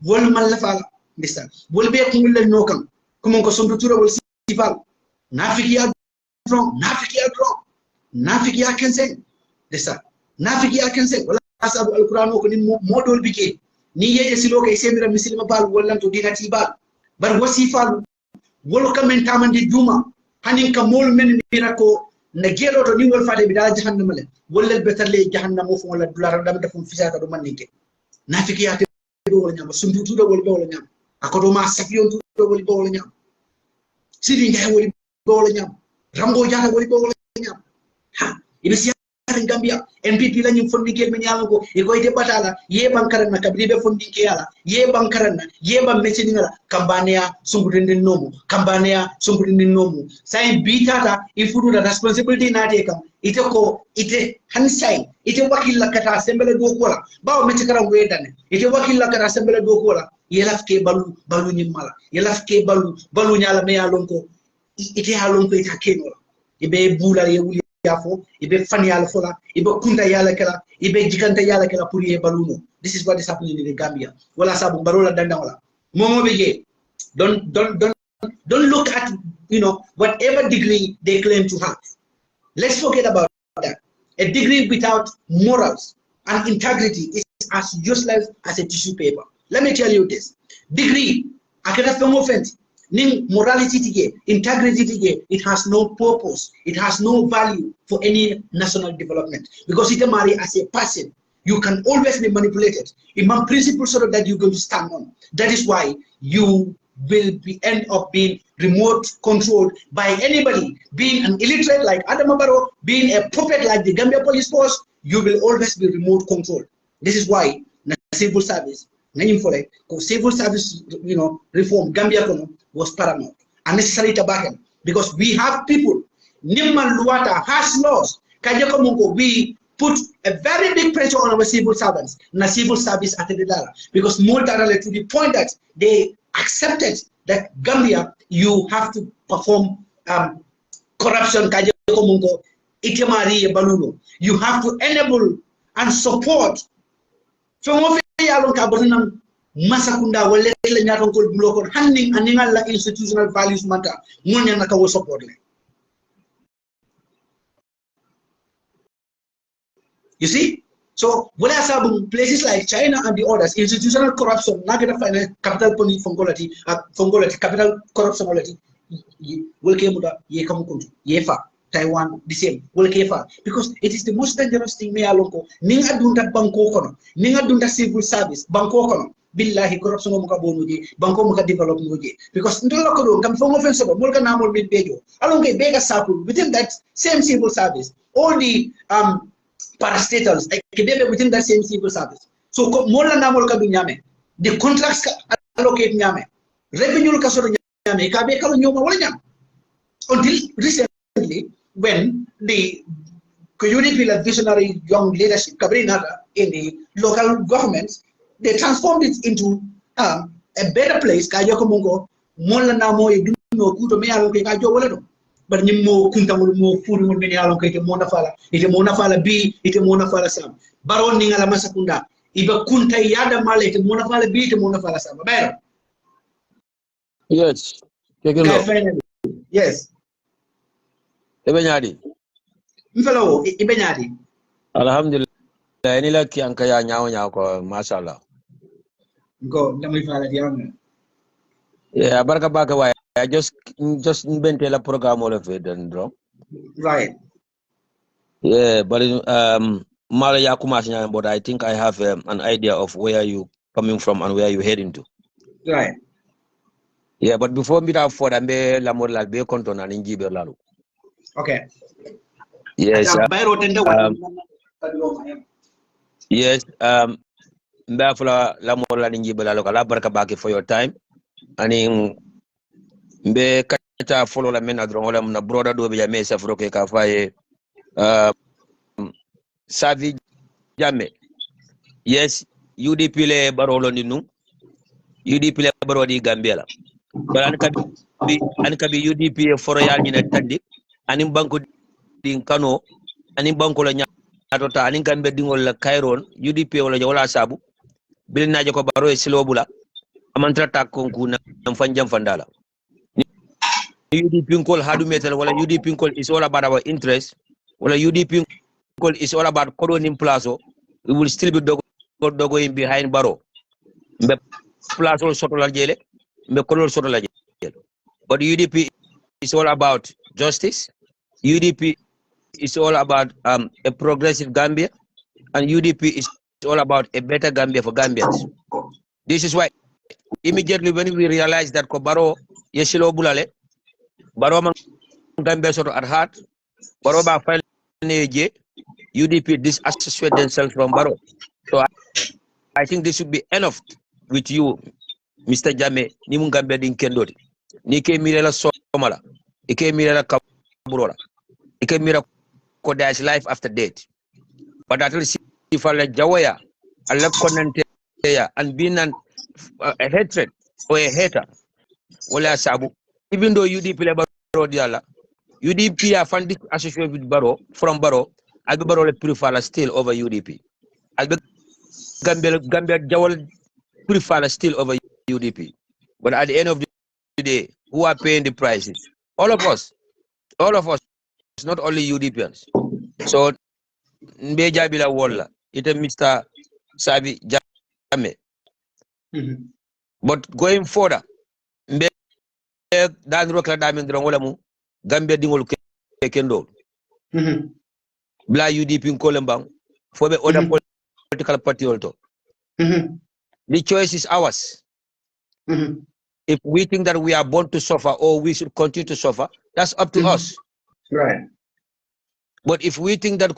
Wol malafala, listen. Will be a kumule nokam. Come on, Kosumtura will see val. Nafiki wrong, Nafiki wrong. Nafiki I can say. Listen. Nafiki I can say. Well, as Al Quran model became. Niye Siloka is semi Misilma Bal, Wallan to Dinati Bal. But what's he found? Welcome and Tamandi Duma. Hanning Kamol men miracle. Nagero to New Fadi Bida Jahannamale, Willel Betterley Jahannamo from the Blarada from Fisata Romanike. Nafiki at the Bolanyam, Sumbu to the Bolanyam, Akodoma Sapion to the Bolanyam, sitting here with Bolanyam, Rambo Jana with Bolanyam. Ha, it is in Gambia, MPP Lanyon from the Gelmaniago, Egoite Batala, Ye Bankarana, Cabribe from the Kiala, Ye Bankarana, Ye Banmesinga, Cambania, Sumburin Nomu, Cambania, Sumburin Nomu. Sign Bita, if you do the responsibility not taken, it a handsign, it a wakil lakata assemble do cola, Bow Metakara Wedan, it a wakil lakata assemble do cola, Yelafke Balu, Balunimala, Yelafke Balu, Balunyala Mea Lonko, it a halonko it a keno, Ibe Bula Yafo, Ibe Fanny Alfola, Ibe Kunta Yalakela, Ibe Jikanta Yalakela Purie Baluno. This is what is happening in the Gambia. Wala Sabu Barola Dandaola. Momo Bege, don't look at whatever degree they claim to have. Let's forget about that. A degree without morals and integrity is as useless as a tissue paper. Let me tell you this. Degree, akada offense. Ning morality tige, integrity tige, it has no purpose, it has no value for any national development. Because it marry as a person, you can always be manipulated. Imam principle sort of that you're going to stand on. That is why you will end up being remote controlled by anybody. Being an illiterate like Adam Abaro, being a puppet like the Gambia police force, you will always be remote controlled. This is why the civil service, civil service, reform, Gambia was paramount, unnecessary tobacco, because we have people. Nimman Luata has laws. We put a very big pressure on our civil servants, na civil service at the dollar, because more than to the point that they accepted that Gambia, you have to perform corruption. You have to enable and support. Masakunda wale nyaton kol blokon handing aningal la institutional values manta munya naka wo support le. You see, so when I saw places like China and the others, institutional corruption nagata finance capital poni fongolati capital corruption olati will came muda ye kamukuntu ye fa Taiwan the same will kefa, because it is the most dangerous thing me alonko ninga dunda banko kono ninga dunda civil service banko kono billahi corruption mo ka bonuji banko mo ka develop ngoji, because ndola ko do kam fongo fen so mo ka namol min bejo alonko bega saku within that same civil service all the parastatals like within that same civil service, so mo la namol ka du nyame the contracts ka allocate nyame revenue ka so nyame ka be ka nyoma wala nyam until recently when the community visionary young leadership Kabrinata in the local governments, they transformed it into a better place. Kajoko Mungo, Mola Namo, you know, Kuto Mealo, Kajo Waledo. But Nimo Kuntamu, Furu, Menialo, Monafala, it a Monafala B, it a Monafala Sam. Baron Ningala Masakunda, Iba Kunta Yada Malet, Monafala B, to Monafala Sam. Yes. Yes. Ibenyadi. Mfelo, Ibenyadi. Alhamdulillah. Ini lagi yang kaya nyawa ko, mashallah. Go, let me follow the young. Yeah, barka baka wa. I just invent la program all of it and bro. Right. Yeah, but Mala Yakumas, but I think I have an idea of where you coming from and where you heading to. Right. Yeah, but before me that for the la moral be conton and injibe lalu. Okay. Yes. Yes. Mbafula la moral injibe lalu kala barka baki for your time. And in Mbe ta follow la men adron wala na broda do be jame safro ke ka faye savi jame yes UDP le barolo ni nu UDP le baro di Gambia la bal an kabi UDP foroyal ni na tandi anim banko din kano anim banko la nyato ta anim gambe dingol la Kairon UDP wala sabu bil naje ko baro e silobula amantra ta konku na fanjam fandala UDP call hadu metal wala UDP call is all about our interest wala UDP call is all about coroning plazo we will still be dogo in behind baro mbe plazo soto la jele mbe kolol soto la jele but UDP is all about justice UDP is all about a progressive Gambia and UDP is all about a better Gambia for Gambians. This is why immediately when we realize that ko baro yeshilo bulale baro man Gambia sort at heart baro ba file neje UDP disassociate themselves from baro. So I think this should be enough with you Mr. Jame ni mun Gambia din kendori ni ke mirela somala ike mirela kaburola ike mira ko there's life after death but at least if I jawaya Allah konante ya and being a hatred or a hater wala sabu even though UDP le baro diala UDP are funded associated with baro from baro albe baro le prefer still over UDP albe Gambia jawal prefer still over UDP but at the end of the day who are paying the prices all of us not only UDPians so mbeja bila wala ite Mr. Sabi Jame but going further mbe dan rokla damin dron wala mu Gambia dingol Kekendo bla UDP ko lembang fobe other political party also the choice is ours if we think that we are born to suffer or we should continue to suffer that's up to us right but if we think that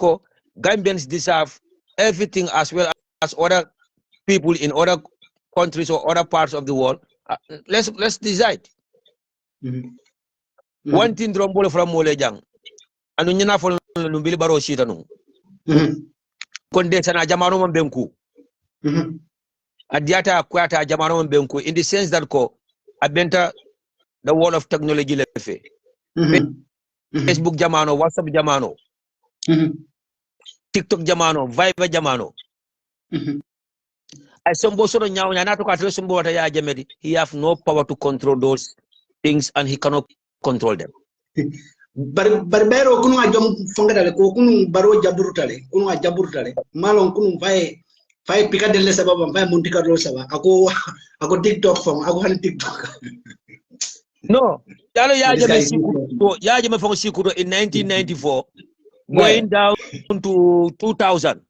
Gambians deserve everything as well as other people in other countries or other parts of the world let's decide one thing drombole from molejang anu nyina fol no bili baro shita no konde sana jamano man benku adiata kwata jamano man benku in the sense that abenta the world of technology lefe Facebook jamano WhatsApp jamano TikTok jamano Viber jamano I sombo soro nyaaw na to ka tele sombo wata ya jamedi he have no power to control those things and he cannot control them barbero kunu ajom fongadale ko kunu baro jaburutale kunu ajaburutale malon kunu fay pikadelle sababa fay muntika do saba ako TikTok fam ako han TikTok no yalo ya jame fongo sikuto in 1994 going down to 2000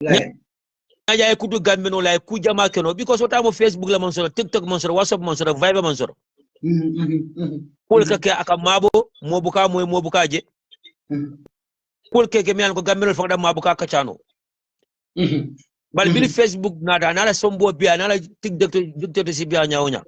ya kudu Gambia no like ku jama keno because what am Facebook la monsoro TikTok monsoro WhatsApp monsoro Viber monsoro pol ka aka mabo mobuka mobuka je pol ke mi an ko Gambia no fanga mabuka ka chano bal bili Facebook nala sombo bia nala TikTok si bia nyaonya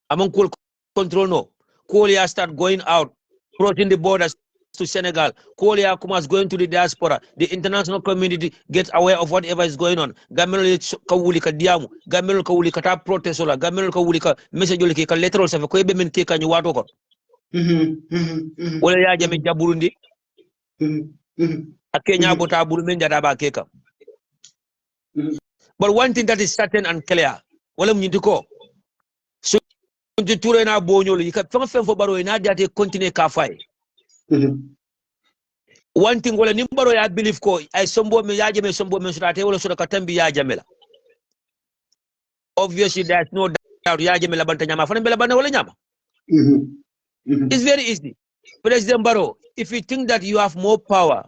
amon ko control no Kolia start going out crossing the borders to Senegal. Kolia Kumas going to the diaspora. The international community gets aware of whatever is going on. Gamel kawulika diamu. Gamel kawulika ta protestola. Gamel kawulika message ka letter sa ko ebe men ke kanyu wato ko. Wala ya jame jaburundi. Akenya bota buru men jada ba keka. But one thing that is certain and clear. Wala mnyindiko. So the tour na bonyolo yika fanga fo baro ina diate continue ka fay. One thing wala nimbaro ya believe ko ay sombo me yaje me sombo me surate wala sura katambi ya jamela obviously there's no doubt yaje me labanta nyama fana bela bana wala nyama it's very easy President Barrow if you think that you have more power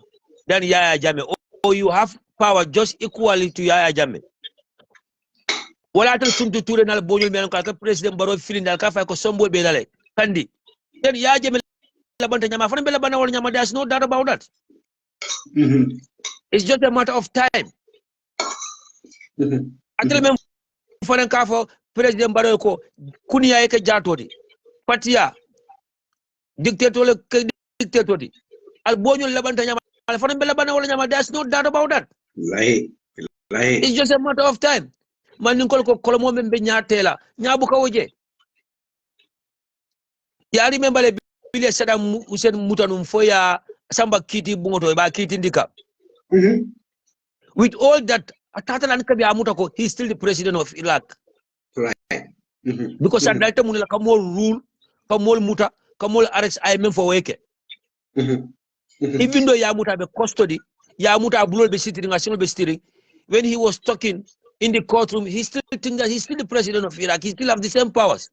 than Yaya Jammeh or you have power just equally to Yaya Jammeh wala tan sumtu touré nal boñul men ka President Barrow feeling dal ka fay ko sombo be dalé kandi then yaje me labanta nyama fana bela bana wala nyama there's no doubt about that it's just a matter of time atel mem fana ka fo President Barrow ko kuniya yake jatodi patiya dictator dictator di al bonyo labanta nyama al fana be labana wala nyama, there's no doubt about that. It's just a matter of time. Man ni ko kolomo membe nyaatela nyabu ka woje. Ya remember le bile Saddam Hussein mutanum foya samba kiti bungoto ba kiti ndika. With all that atatalan kabi amutako, he's still the president of Iraq. Right. Because at that time munela kamol rule, kamol muta, kamol arrest IMM for weke. Even though Yamuta be custody, Yamuta Blue be sitting, National be steering. When he was talking in the courtroom, he still think that he's still the president of Iraq. He still have the same powers.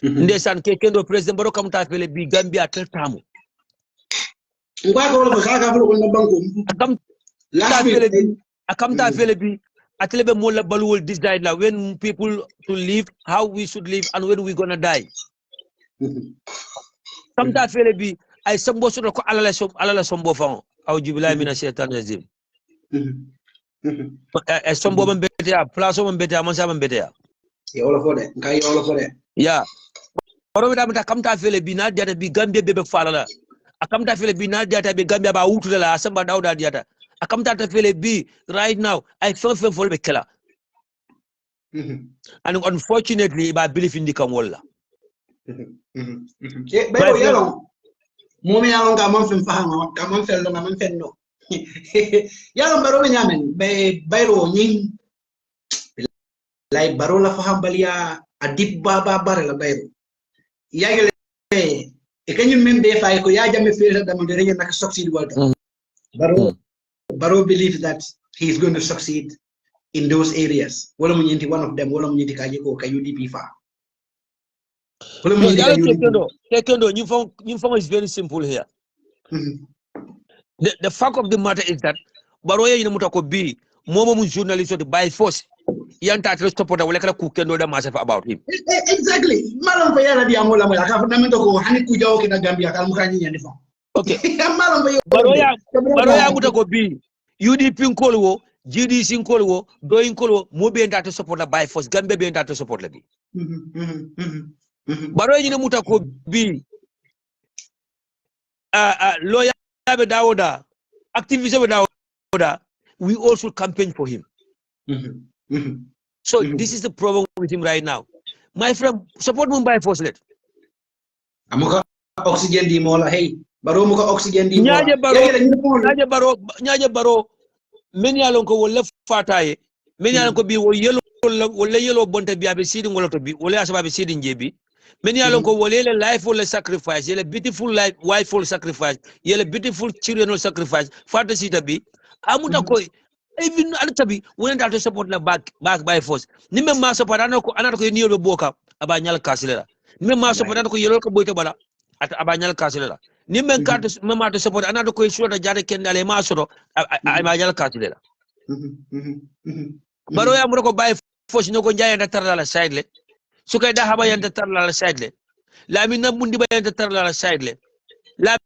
Ndesan Kekendo president baro kamuta fele bi Gambia tel tamu. Akamta fele bi atelebe mola baluwol decide la when people to live, how we should live, and when we gonna die. Kamta fele bi ay sambo soto ko alala sombo fang aw jubilay mina shaitan rajim. Ay sombo man betea place man betea man sa man betea. All of it. Nkai all of it. Yeah. Baro da mata kamta fele bi na diata bi Gambia bebe falala. Akamta fele bi na diata bi Gambia ba wutu la asamba dawda diata. Akamta ta fele bi right now I feel for be killer. And unfortunately I believe in the kamwala. Bayo yalo. Momi yalo ga mon fem fahama, ga mon fel ga mon fen no. Yalo baro me nyamen be bayro nyin lay baro la faham balia adib baba bare la bayro. Yagele e kanyum membe fay ko ya jamme fel da mo de renya nak succeed walta. Baro believes that he is going to succeed in those areas. Wala mo nyinti one of them, wala mo nyinti kaji ko kayu UDP fa. Kekendo, Nyufong is very simple here. The fact of the matter is that Baroya Yinamutako B, Momo journalist by force, Yanta support wala kala Kekendo da massive about him. Exactly. Malam pa yala di amola mo la ka fundamento ko hani ku jaw kita Gambia kal mukani nyandi fa. Okay. Baroya Mutako B, UDP Nkolwo, GDC Nkolwo, Doing Nkolwo, Mobi and to support la by force, Gambia be and to support la B. Baroya Yinamutako B, lawyer Dawoda, activism Dawoda, we also campaign for him. So this is the problem with him right now. My friend, support Mumbai force let. Amuka oxygen di mola hey. Baro muka oxygen di mola. Nyaje baro many alon ko wolle fataye. Many alon ko bi wo yellow bonte bi abe siding wala to bi wala asaba be siding jebi. Many alon ko wolle life will sacrifice, yele beautiful life wife will sacrifice, yele beautiful children will sacrifice. Fata sita bi amuta ko even anatabi when that support la back by force. Nimme ma support anako yelo boka aba nyal kasilela. Nimme ma support anako yelo ko boyto bala at aba nyal kasilela. Nimme kartu mama to support anako ko shota jare kendale ma soto aba nyal kasilela. Baro ya muroko by force no ko jayanta tarla la side le. Sukay da haba yanta tarla la side le. La min na mundi ba yanta tarla la side le. La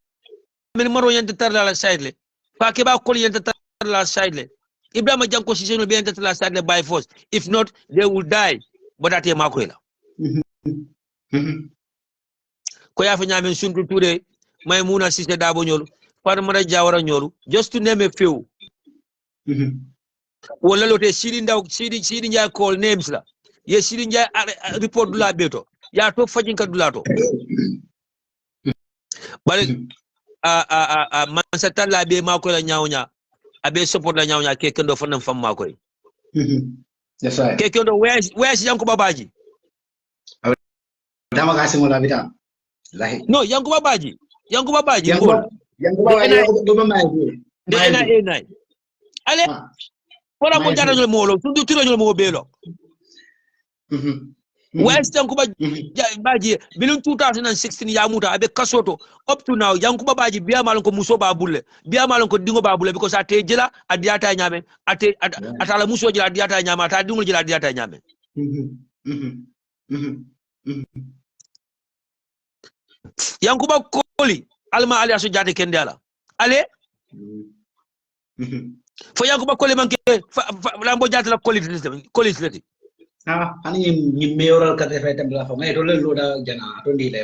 min maro yanta tarla la side le. Fa ke ba ko yanta tarla la side le. Ibrahim Janko Sisi will be entered last night by force. If not, they will die. But at a makwela. Koya Fanyam Suntu today, my Muna sister Dabonyol, Paramara Jawara Nyolu, just to name a few. Wolote Sidin Ya call names la. Yes, Sidin Ya report Dula Beto. Ya talk Fajinka Dulato. But Mansatala be Makola Nyaunya. Abe support la nyawnya Kekendo fanam fam makoy. That's right. Kekendo where is Yankuba Baji? Dama kasi mo la bita. Lahi. No, Yankuba Baji. Yankuba Baji. Yankuba NIA9. Ale. Pora mo jara ñol molo, tundu tiro ñol mo belo. West Yankuba Baji bilun 2016 ya muta abe kasoto up to now Yankuba Baji biya malon ko muso ba bulle biya malon ko dingo ba bulle because ate jela adiata nyame atala muso jela adiata nyama ata dingo jela adiata nyame Yankuba Koli alma ali aso jate kendala ale fo Yankuba Koli manke lambo jate la Koli leti hani ni mayoral ka te fayta bla fa may to le loda jana to ndi le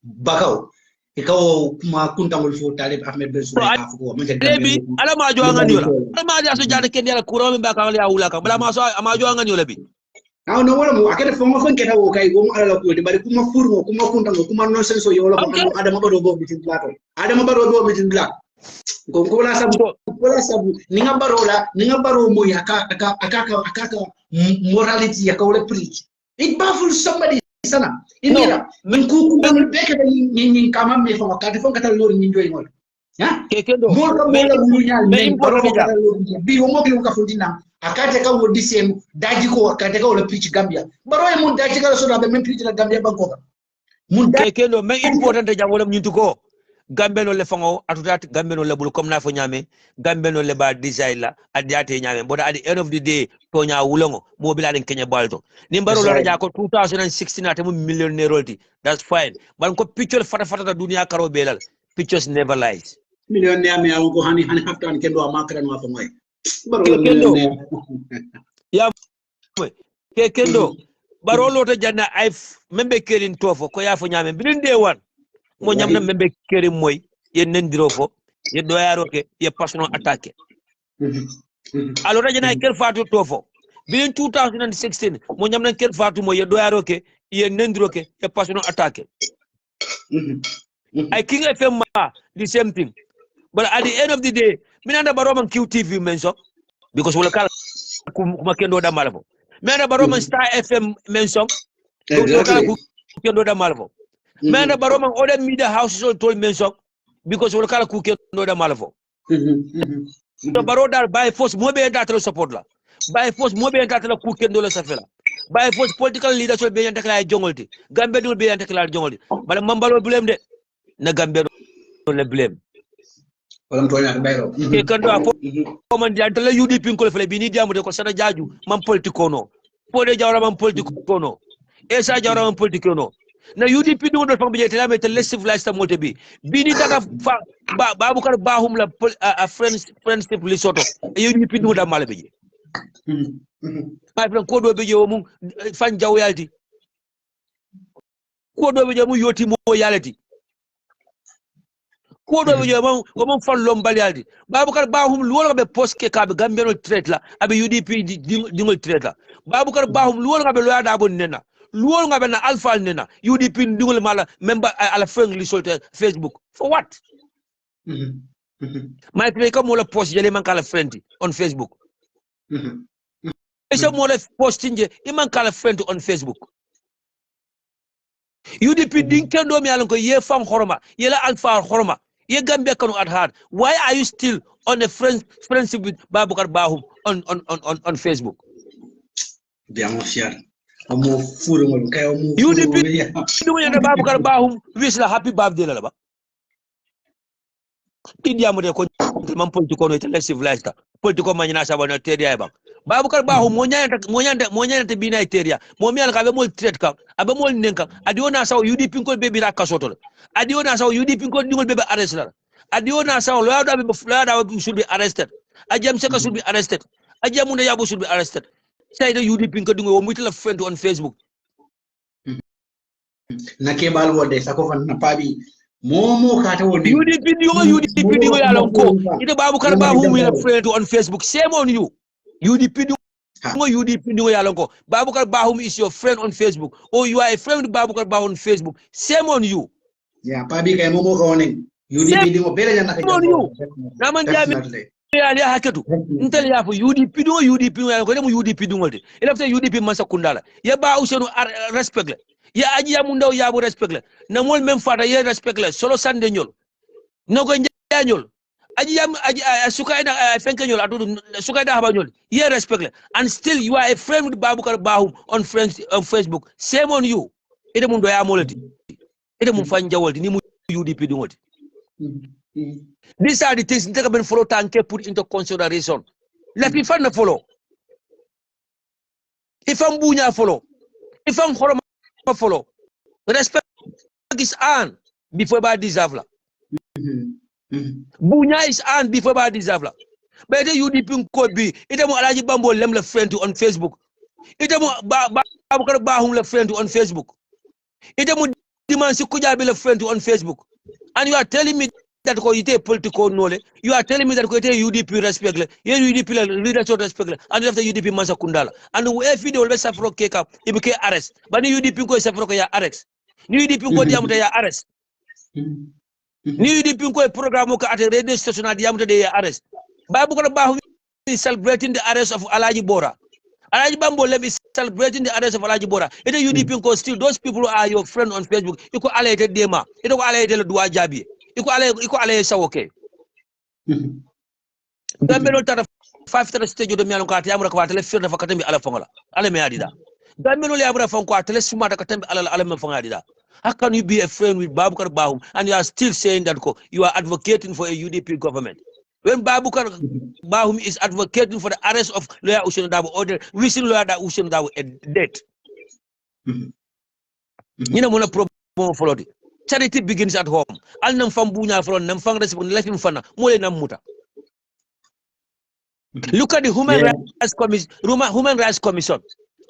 bakaw ikaw kuma kuntangul fo talib ahmed ben sulay ka fu ko man te gambe lebi ala ma jo nga nyola ala ma ja so jana ken yala kuro mi ba ka ya wula ka bala ma jo nga nyola bi no wala mo akete fo mo fon keta wo kay wo mo ala ko de bari kuma furmo kuma kuntango kuma non senso yo wala ko adama bado bo bitin plato adama bado bo bitin black ko la sabu ni nga baro mo akaka morality yakawle preach it baffles somebody sana inira min ku ngal beke ni kama me fa wakati fon kata lor ni joy ngol ha Kekendo mo wulu nyal me baro kata lor bi wo mo bi ka fundina akate ka wo disem daji ko akate ka wala preach Gambia baro e mun daji ka so da men preach la Gambia banko ka mun Kekendo me important jangolem nyintu ko Gambe no le fango atutat Gambe no le bul comme na fo nyame Gambe no le ba design la adiate nyame but at the end of the day to nya wulongo mo bila den Kenya balto ni mbaro la ja ko 2016 ate mo millionaire rolti that's fine ban ko picture fata da dunia karo belal pictures never lies millionaire me awu ko hani haftan kendo amakra no fa moy baro la Kekendo millionaire ya Kekendo baro lota janna ay membe kerin tofo ko ya fo nyame binin de wan mo ñamna membe keri moy ye nendiro fo ye doyaro ke ye personal attaque alors rajana kel fatu tofo bin 2016 mo ñamna kel fatu moy ye doyaro ke ye nendiro ke ye personal attaque I king FM the same thing but at the end of the day minanda baroman QTV menso because wala kala kuma kendo da malfo minanda baroman Star FM menso do kala ku kendo da malfo Manda baroma other media houses all told me so because we kala kuke no da malfo. So baroda by force mo be datalo support la. By force mo be datalo kuke no la safela. By force political leaders will be yantakla jongolti. Gambe do be yantakla jongolti. Bala mambalo blame de na Gambe no le blame. Walam tonya bayro. Kekendo afo man jantala UDP ko fele bi ni diamu de ko sana jaju man politiko no. Pode jawra man politiko no. Esa jawra man politiko no. Na UDP do not from jete la mete lessive lifestyle mote bi bini daga babu kar bahum la friendship li soto UDP do da mala bi my friend ko do be yo mu fan jaw yalti ko do be mu yoti mo yalati ko do be yo mo fan lombal yalti babu kar bahum lu be post ke ka be gambeno trade la abi UDP dingol trade la babu kar bahum lu be lo da bon nena luol nga bena alpha nena UDP ndungol mala member ala friendly solte Facebook for what my play comme mo la post jele man kala friend on Facebook e so mo la postinge e man kala friend on Facebook UDP din kendo mi alon ko ye fam horoma ye la alpha horoma ye Gambia kanu at hard why are you still on a friendship with Babukar Bahum on Facebook bien mon cher amo furu mo kay amo UDP do yanda Babukar Bahum wish la happy birthday la ba India mo de ko man politiko no tele civilized politiko man na sabana teria ba Babukar Bahum mo nyanta bi na teria mo mi alka be mo trade ka abe mo nenka adiona saw UDP ko be bi ra kasoto adiona saw UDP ko dingol be arrest la adiona saw lo da be should be arrested ajam seka should be arrested ajam mun yabo should be arrested say the UDP ko dingo mo mutila friend on Facebook na ke bal wode sako fan na pabi momo kata wode UDP dingo ya lonko ite Babukar Bahum is a friend on Facebook shame on you UDP dingo ya lonko Babukar Bahum is your friend on Facebook or you are a friend with Babukar Bahum on Facebook shame on you yeah pabi kay momo ko wonen UDP dingo bele nyana ka on you naman jami ya haketu ntel ya fu UDP ya ko dem UDP dingo de ila fa UDP man sakundala ya ba usenu respect la ya aji ya mundaw ya bu respect la na mol même fata ya respect la solo sande ñol noko ñol aji yam sukayda fenke ñol atudu sukayda haba ñol ya respect la and still you are a friend with Babukar Bahum on Facebook shame on you ede mun do ya molati ede mun fanjawolti ni mu UDP dingoti these are the things that have been follow tanke put into consideration let me find follow if I'm bunya follow if I'm horoma follow respect is on before ba deserve la bunya is on before ba deserve la but the UDP could be ite mo alaji bambo lem la friend on Facebook ite mo Babukar Bahum le friend on Facebook. Ite mo Dimansi Kujabi le friend on Facebook. And you are telling me that ko ite political knowledge. You are telling me that ko ite UDP respect le. Ye UDP le leadership respect le. And after UDP mansa kundala. And we video will be safro keka ibike arrest. But ni UDP ko safro ko ya arrest. Ni UDP ko diamuta ya arrest. Ni UDP ko program ko at radio station diamuta de ya arrest. Babukar Bahum is celebrating the arrest of Alaji Bora. Alaji Bambo Levi is celebrating the arrest of Alaji Bora. It is UDP because still those people who are your friend on Facebook. You could allay Dema. You could allay Dua Jabi. You could allay Sawoke. Gambia tara 5 stage of the Mianokati Amra Quatele Field of Academy Alafonga. Alameadida. Gambia Abra from Quatele Sumata Katem Alamafangada. How can you be a friend with Babukar Bahum and you are still saying that you are advocating for a UDP government? When Babukar Bahum is advocating for the arrest of lawyer Ushen Dabo or the recent lawyer that Ushen Dabo dead. You know, when a problem for it. Charity begins at home. Al nam fambunya from nam fang respond let him fana mole nam muta. Look at the Human Rights Commission.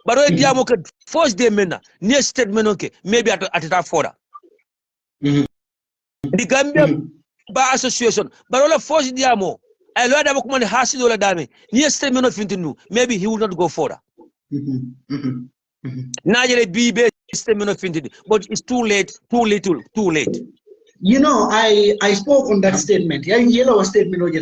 But when diamo could force them mena near statement okay maybe at that further. The Gambia Bar Association, but all of force diamo. I learned about money has $1 dame. Near statement of Fintinu, maybe he will not go further. Now you be statement of Fintinu, but it's too late, too little, too late. You know, I spoke on that statement. Yellow statement,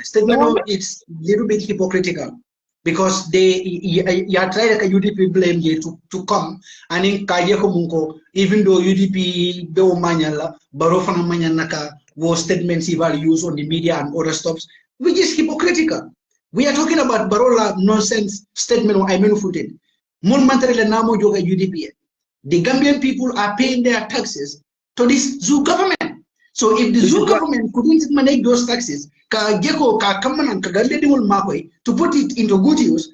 Statement it's a little bit hypocritical because you are trying like a UDP blame you to come and in Kajako Munko, even though UDP do manyala, Barofana Manyanaka was statements he use on the media and other stuffs, which is hypocritical. We are talking about Barola nonsense statement or I mean footed. Namo Joga UDP. The Gambian people are paying their taxes to this zoo government. So if the zoo government couldn't manage those taxes, to put it into good use,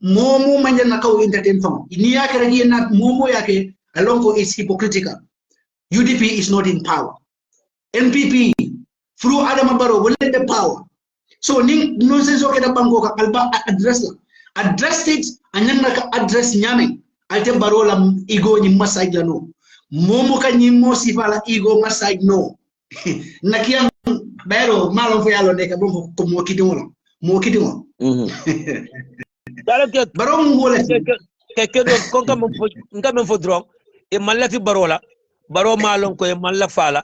Momo Manjanaka entertain from Momo Yake along is hypocritical. UDP is not in power. NPP through Adam Barrow will let the power. So no sense okay the bango alba address it and then address nyame. Alte Barola ego ni masaj la no. Momo ka ni mo sifala ego masaj no. Nakia Baro malon fo yalo neka bo ko mo kidimo. Mo kidimo. Baro mo wala Kekendo konka mo fo drong e malafi Barola Baro malon ko e malafala.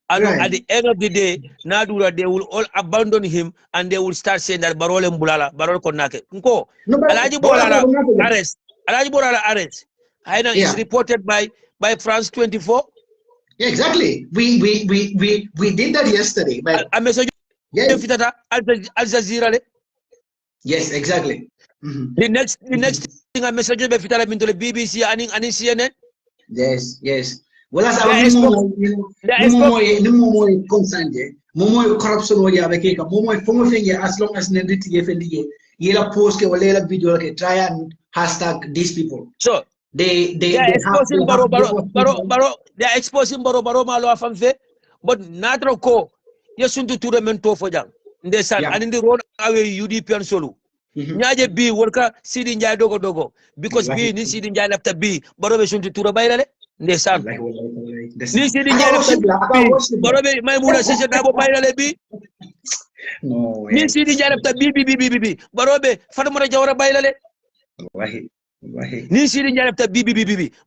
And at the end of the day, Nadura, they will all abandon him and they will start saying that Barole Mbulala, Barol Konake. Nko, Alaji Borala arrest. Alaji Borala arrest. Haina is reported by France 24. Yeah, exactly. We did that yesterday. But a message Al Jazeera. Yes, exactly. The next thing a message be fitala into the BBC and CNN. Yes. Well, as I concerned, Momo corruption or Yabaka, Momo Fomofinger, as long as Nediti FND, Yella post or Lela video, try and hashtag these people. So they are exposing Baro, they are exposing Baro Malo Famfe, but Natroko, yes, to the mentor for them. They said, and in the road away UDP and Solo. Nyaje B worker sitting Jai Dogo, because B is sitting Jai after B, Baro to Turabaile. Ndesan ni sidi njere borobe may muna sese dabo bayale bi no ni sidi njere ta bi borobe fatuma jawra baylale wallahi ni sidi njere ta bi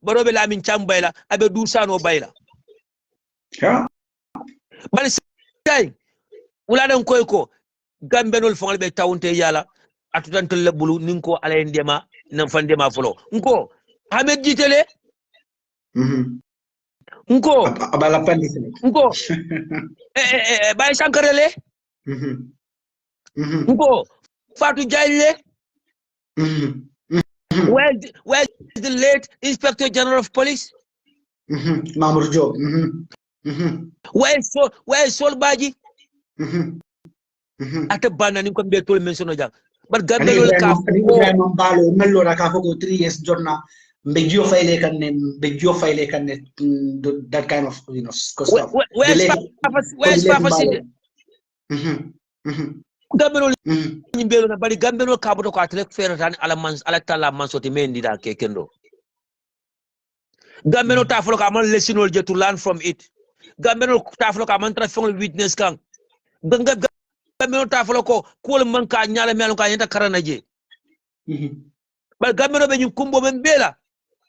borobe la min cham bayla abe du sano bayla ha bal say wala dan koy ko gambenol fongal be tawnte yala atutantel lebulu ninko alay ndema nan fandema folo nko hamed jitele Nko abala pandi nko bay sankarele nko Fatou Jaile where is the late Inspector General of Police Mamour Job where is Sol Baji ata bana ni ko be tol mention jang but gambelol ka Ibrahim Mbalo mello ra ka foko 3 years jonna Begio file can that kind of where's Papa City? Gambia nimbelo na bari Gambia no kabuto ko atlek feratan ala tala mansoti mendi da Kekendo. Gambia no taflo ka man lesinol je to learn from it. Gambia no taflo ka man trafong witness kan. Gambia no taflo ko man ka nyala melo ka yenta karana je. But Gambia no be nyum kumbo ben bela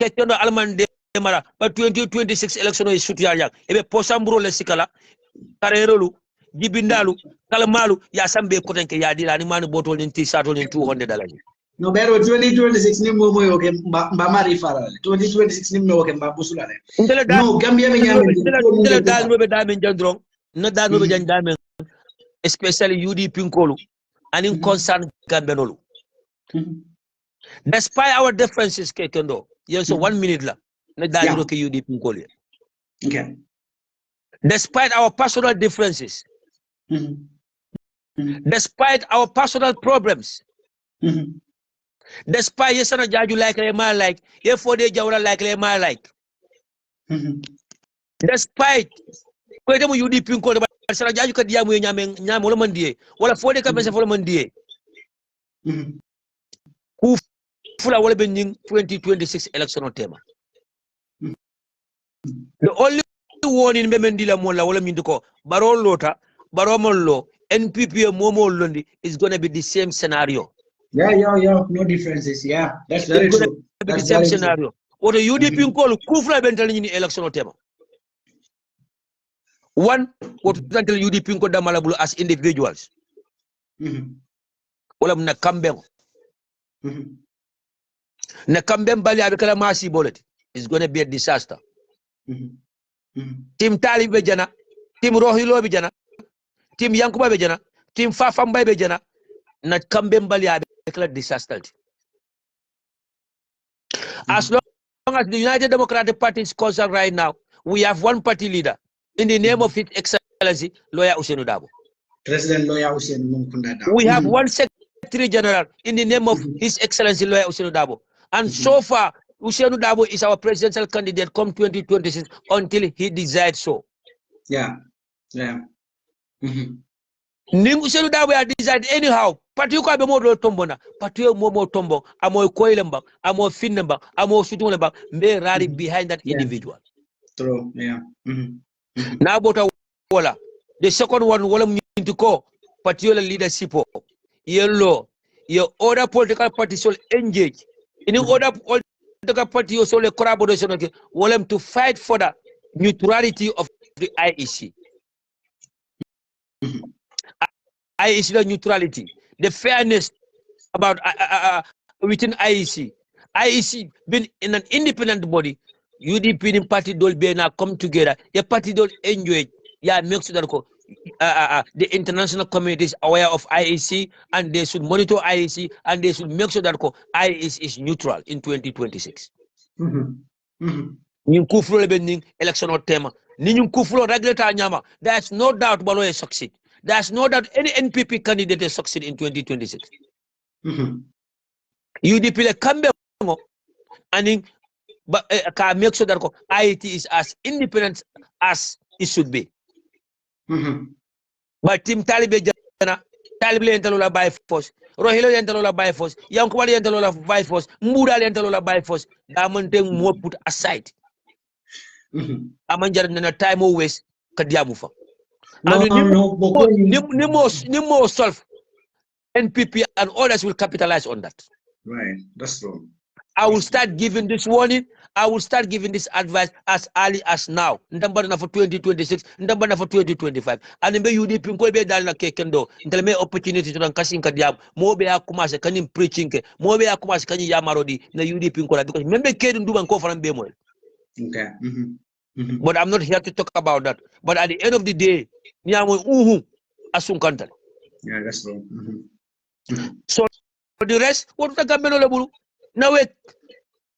Kekendo alman de mara but 2026 election is shoot ya ebe posamburo le sikala karerolu jibindalu kalmalu ya sambe kotenke ya dila ni manu botol ni t-shirt ni $200. No, pero 2026 ni mo okay mba mari fara 2026 ni mo okay mba busula no Gambia be nyame ndele dal robe damen jandron no dal robe jan damen especially UDP nkolu and concern Gambenolu. Despite our differences Kekendo yes so 1 minute la no dal roke UDP nkolu. Okay. Despite our personal differences, despite our personal problems, despite yesana jaju like ma like, yefode jawra like ma like, despite ko demu UDP ko sana jaju ka diamu nyame wala mandie wala fode ka bese wala mandie ku fula wala ben 2026 election tema. The only one in Memendila Mola wala mindiko baro lota baro mollo NPP momo londi is going to be the same scenario. Yeah, no differences. Yeah, that's very true. That's the same scenario. What the UDP call kufla bental ni election tema. One, what until UDP ko damalabulu as individuals. Wala mna kambem. Na kambem bali abikala masi bolet. It's going to be a disaster. Team Talib be jana, team Rohilo be jana, team Yankuba be jana, team Fafamba be jana, na Kambembali abekla disaster. As long as the United Democratic Party is concerned right now, we have one party leader in the name of His Excellency Lawyer Ousainou Darboe. President Lawyer Ousainou Darboe. We have one Secretary General in the name of His Excellency Lawyer Ousainou Darboe. And so far, Ousainou Darboe is our presidential candidate come 2026 until he decides so. Yeah. Ning Ousainou Darboe has decided anyhow. Parti ko abe mo do tombona. Parti mo tombo. Amo koilemba. Amo finnemba. Amo sutumba. May rally behind that individual. True. Yeah. Now about wala. The second one wala mintiko. Parti la leadership. Yellow. Your other political parties will engage. In other political party also the collaboration to fight for the neutrality of the IEC. IEC the neutrality, the fairness about within IEC. IEC being in an independent body, UDP in party don't be now come together. The party don't enjoy it. Yeah, make sure that the international community is aware of IEC and they should monitor IEC and they should make sure that IEC is neutral in 2026. Election or tema. There's no doubt Baloy succeed. There's no doubt any NPP candidate will succeed in 2026. UDP le kambe and make sure that IET is as independent as it should be. But Team Talibe Jana, Talibe Entalola by force, Rohilo Entalola by force, Yankwali Entalola by force, Muda Entalola by force, Diamond more put aside. Amanjar na time always Kadiamufa. Nimo solve NPP and others will capitalize on that. Right, that's true. I will start giving this warning. I will start giving this advice as early as now. Ndambana for 2026, ndambana for 2025. And mbe UDP ko be dal na Kekendo. Ndele opportunity to rankasin kadiam. Mo be akumase kanim preaching ke. Mo be akumase kanyi yamarodi na UDP ko la because membe kedu nduban ko faram be mo. Okay. But I'm not here to talk about that. But at the end of the day, nyamo asun kantal. Yeah, that's true. So for the rest, what the Gambia no bulu? Now wait.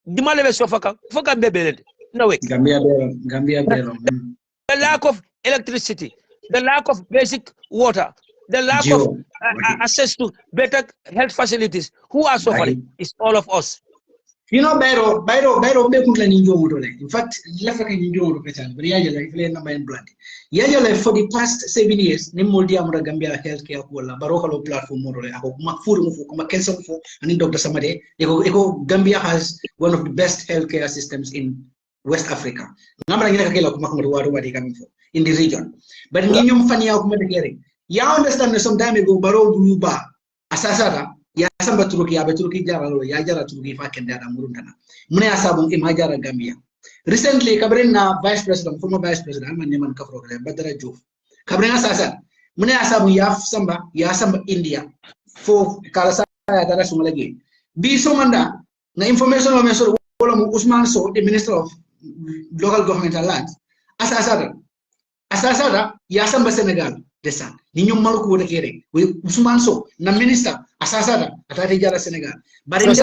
Dimale sofaka foka bebeled. No way. Gambia. The lack of electricity, the lack of basic water, the lack of access to better health facilities. Who are suffering? It's all of us. You know, Bairo, in fact, left like Ninjo, but Yajala, number and blood. Yajala, for the past 7 years, Nimoldia Gambia healthcare, Barocalo platform, Makfuru, Makenson, and Dr. Samade, Gambia has one of the best healthcare systems in West Africa. In the region. But Ninyum Fania, ya understand some time ago, Baro Buba, Asasada. Ya samba turuki ya beturuki jara lo ya jara turuki fa kende ada murundana mune asabum imajara Gambia recently kabrina vice president former vice president man neman kafro badara jof kabrina sasa mune asabum ya samba India fo kala sa ya dara sumalagi bi somanda na information o meso wala mu Usman So the minister of local government and lands asasada ya samba Senegal desa ni ñom maluko wona kéré Usman So na minister asasada atati jara Senegal bari ba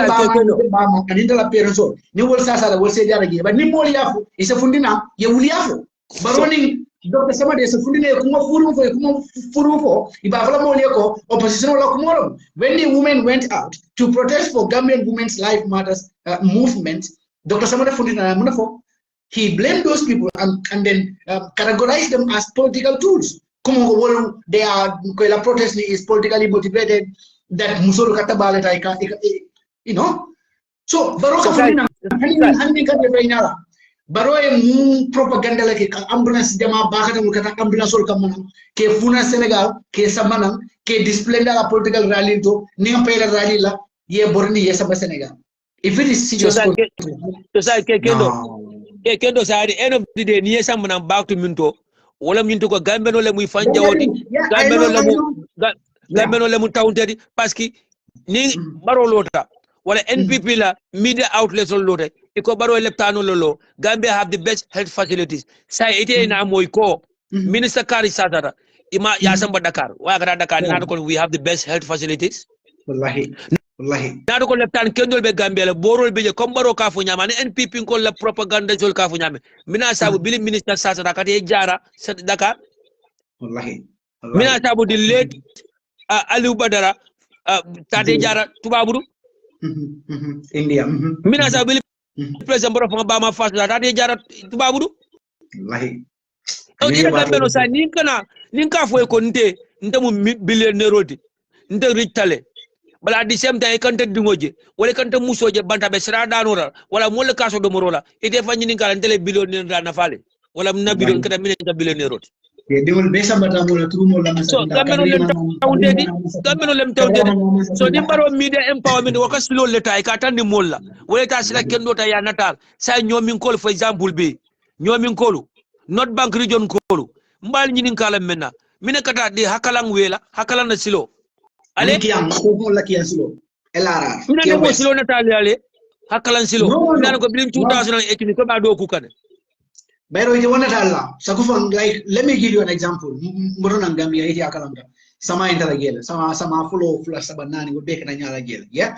ma aninda la perenso ni wol sasada wol se jara gi ba ni mol yafu isa fundina ye wul yafu baroni Dr. Samade se fundina kuma furu fo iba fala mol yeko opposition la kumolo when the women went out to protest for Gambian women's life matters movement Dr. Samade fundina munafo he blamed those people and then categorized them as political tools. They are the protest is politically motivated. That Musoro Katabale, you know. So Baroka Baroe propaganda like ambulance Jama Bakata Mukata ambulance or Kamana, Ke Funa Senegal, Ke Samanang, Ke display a political rally to Nia Pera Ralila, Ye Borni Yesaba Senegal. If it is serious, Kekendo sa at the end of the day niye samana back to Minto wala Minto ko Gambia no le muy fanja woti Gambia no le mu tawntedi parce que ni baro lota wala NPP la media outlets lota iko baro leptano lolo Gambia have the best health facilities say ite na moy ko minister Kari Satara ima ya samba Dakar wa gara Dakar na ko we have the best health facilities wallahi nado ko leptan kendol be Gambia la borol be comme baro ka fu nyama ne NPP ko la propaganda jol ka fu nyame mina sabu bili minister sasa dakate jara set Dakar wallahi mina sabu di late Aliou Badara tade jara tubabudu India mina sabu bili president boro fa ba ma fas tade jara tubabudu wallahi o dira Gambia no sa ninka fo ko nte mu billionaire rodi nte ritale bala di same time kante dingoje wala kante musoje banta be sira danora wala mo le kaso do morola ite fanyi ni kala tele billionaire da na fale wala na billion kata minen ta billionaire roti ye dimol be sambata mo la trumo la masa so Gambia no lem tawde so dimbaro media empowerment waka silo le tay ka tan ni molla wala ta sila kendo ta ya natal sa nyomin kol for example be nyomin kolu not bank region kolu mbal nyinin kala menna mine kata de hakalang wela hakalang na silo ale kiam ko la kiam silo elara mina ne silo natali ale hakalan silo mina ko bilin 2018 ni ko ba do ku kane bayro ite wonata alla sakufon like let me give you an example morona Gambia ite akalamda sama intara gela sama fulo sabanani go bek na nyala gela yeah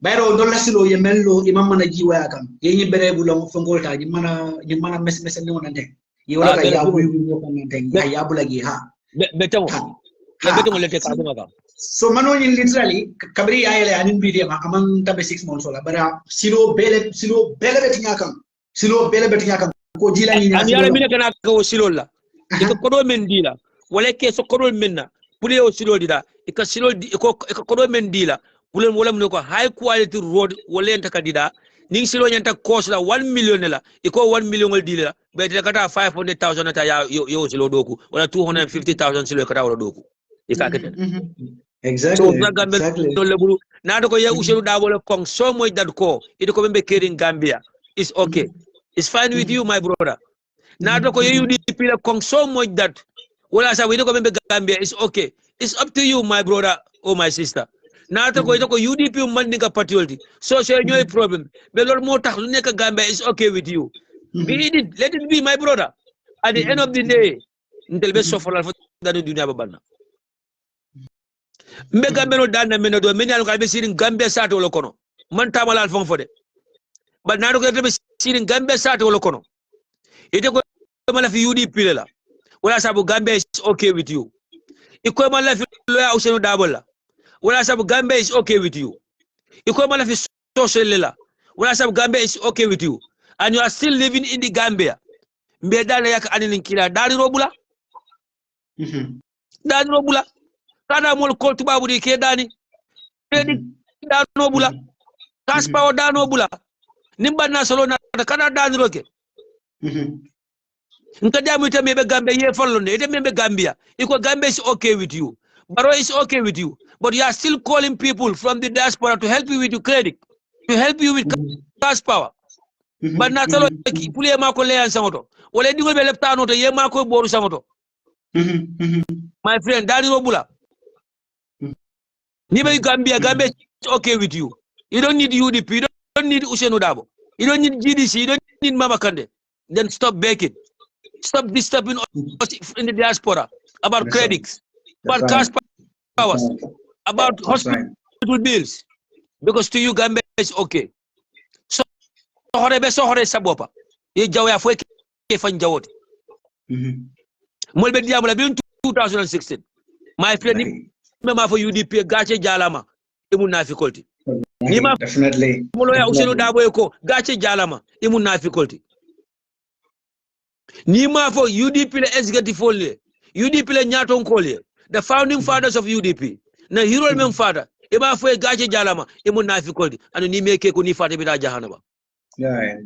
bayro do la silo ye mello imam mana jiwa kam ye ni bere bu lo fongolta ni mana mes ni wonante ye wala ka ya bu yo kan nante ya bu lagi ha betamo betamo le te ka do so mano literally kabri ayele anin video amang tabe 6 months wala bara silo bele betinya kam ko jila ni am yara mina kana ko silo la ko do men dila wala ke so ko do menna pule o silo dida ka silo ko do men dila pule wala mun ko high quality road wala enta kadida ning silo nyanta cost la 1 million la ko 1 million wal dila be de kata 500,000 ta yo silo doku wala 250,000 silo kata wala doku exactly so Gambia do lebulu nado ko ya uselu da wala kong so moy dad ko ito ko be caring Gambia is okay it's fine with you my brother nado ko you UDP la kong so moy dad wala sa ito ko be Gambia is okay it's up to you my brother or my sister nado ko ito ko UDP man ni ka patriotic so ñoy problem be lol mo tax lu nek Gambia is okay with you be it let it be my brother at the end of the day ntel be sofalal fa danu dunya ba banna mbe Gambia no dana meno do menal ko be sirin Gambia sato lo kono man tamalal fon fode ba nado ko be sirin Gambia sato lo kono ite ko mala fi UDP la wala sabu Gambia is okay with you iko mala fi loya Ousainou Darboe la wala sabu Gambia is okay with you iko mala fi social la When I say Gambia is okay with you, and you are still living in the Gambia, mbedale yak anilin kila dari robula. Dari robula. Kada mol kol tubabu di ke dani. Dari robula. Kaspa dani robula. Nimba na solo na kada dani roke. Nkadamu ite mebe Gambia ye followne. Ite mebe Gambia. Iko Gambia is okay with you. Baro is okay with you. But you are still calling people from the diaspora to help you with your credit. To help you with cash power. But na solo pule mako leyan samoto. Wale dingo be lepta no to ye mako boru samoto. My friend, Dani Robula. Niba Gambia is okay with you. You don't need UDP, you don't need Usenu Dabo. You don't need GDC, you don't need Mama Kande. Then stop begging. Stop disturbing us in the diaspora about credits, about cash powers, about hospital bills. Because to you, Gambia is okay. So, hore sabopa. Ye jawe afwe ke fanjawot. Molbe diabola bin 2016. My friend, remember for UDP gache jalama. Imu na difficulty. Definitely. Molo ya Usenu Dabo eko gache jalama. Imu na difficulty. Nima for UDP le executive folio. UDP le nyaton kolye. The founding fathers of UDP. Na hero men father. Ima for gache jalama. Imu na difficulty. Anu ni meke kuni fate bida jahanaba. Yeah.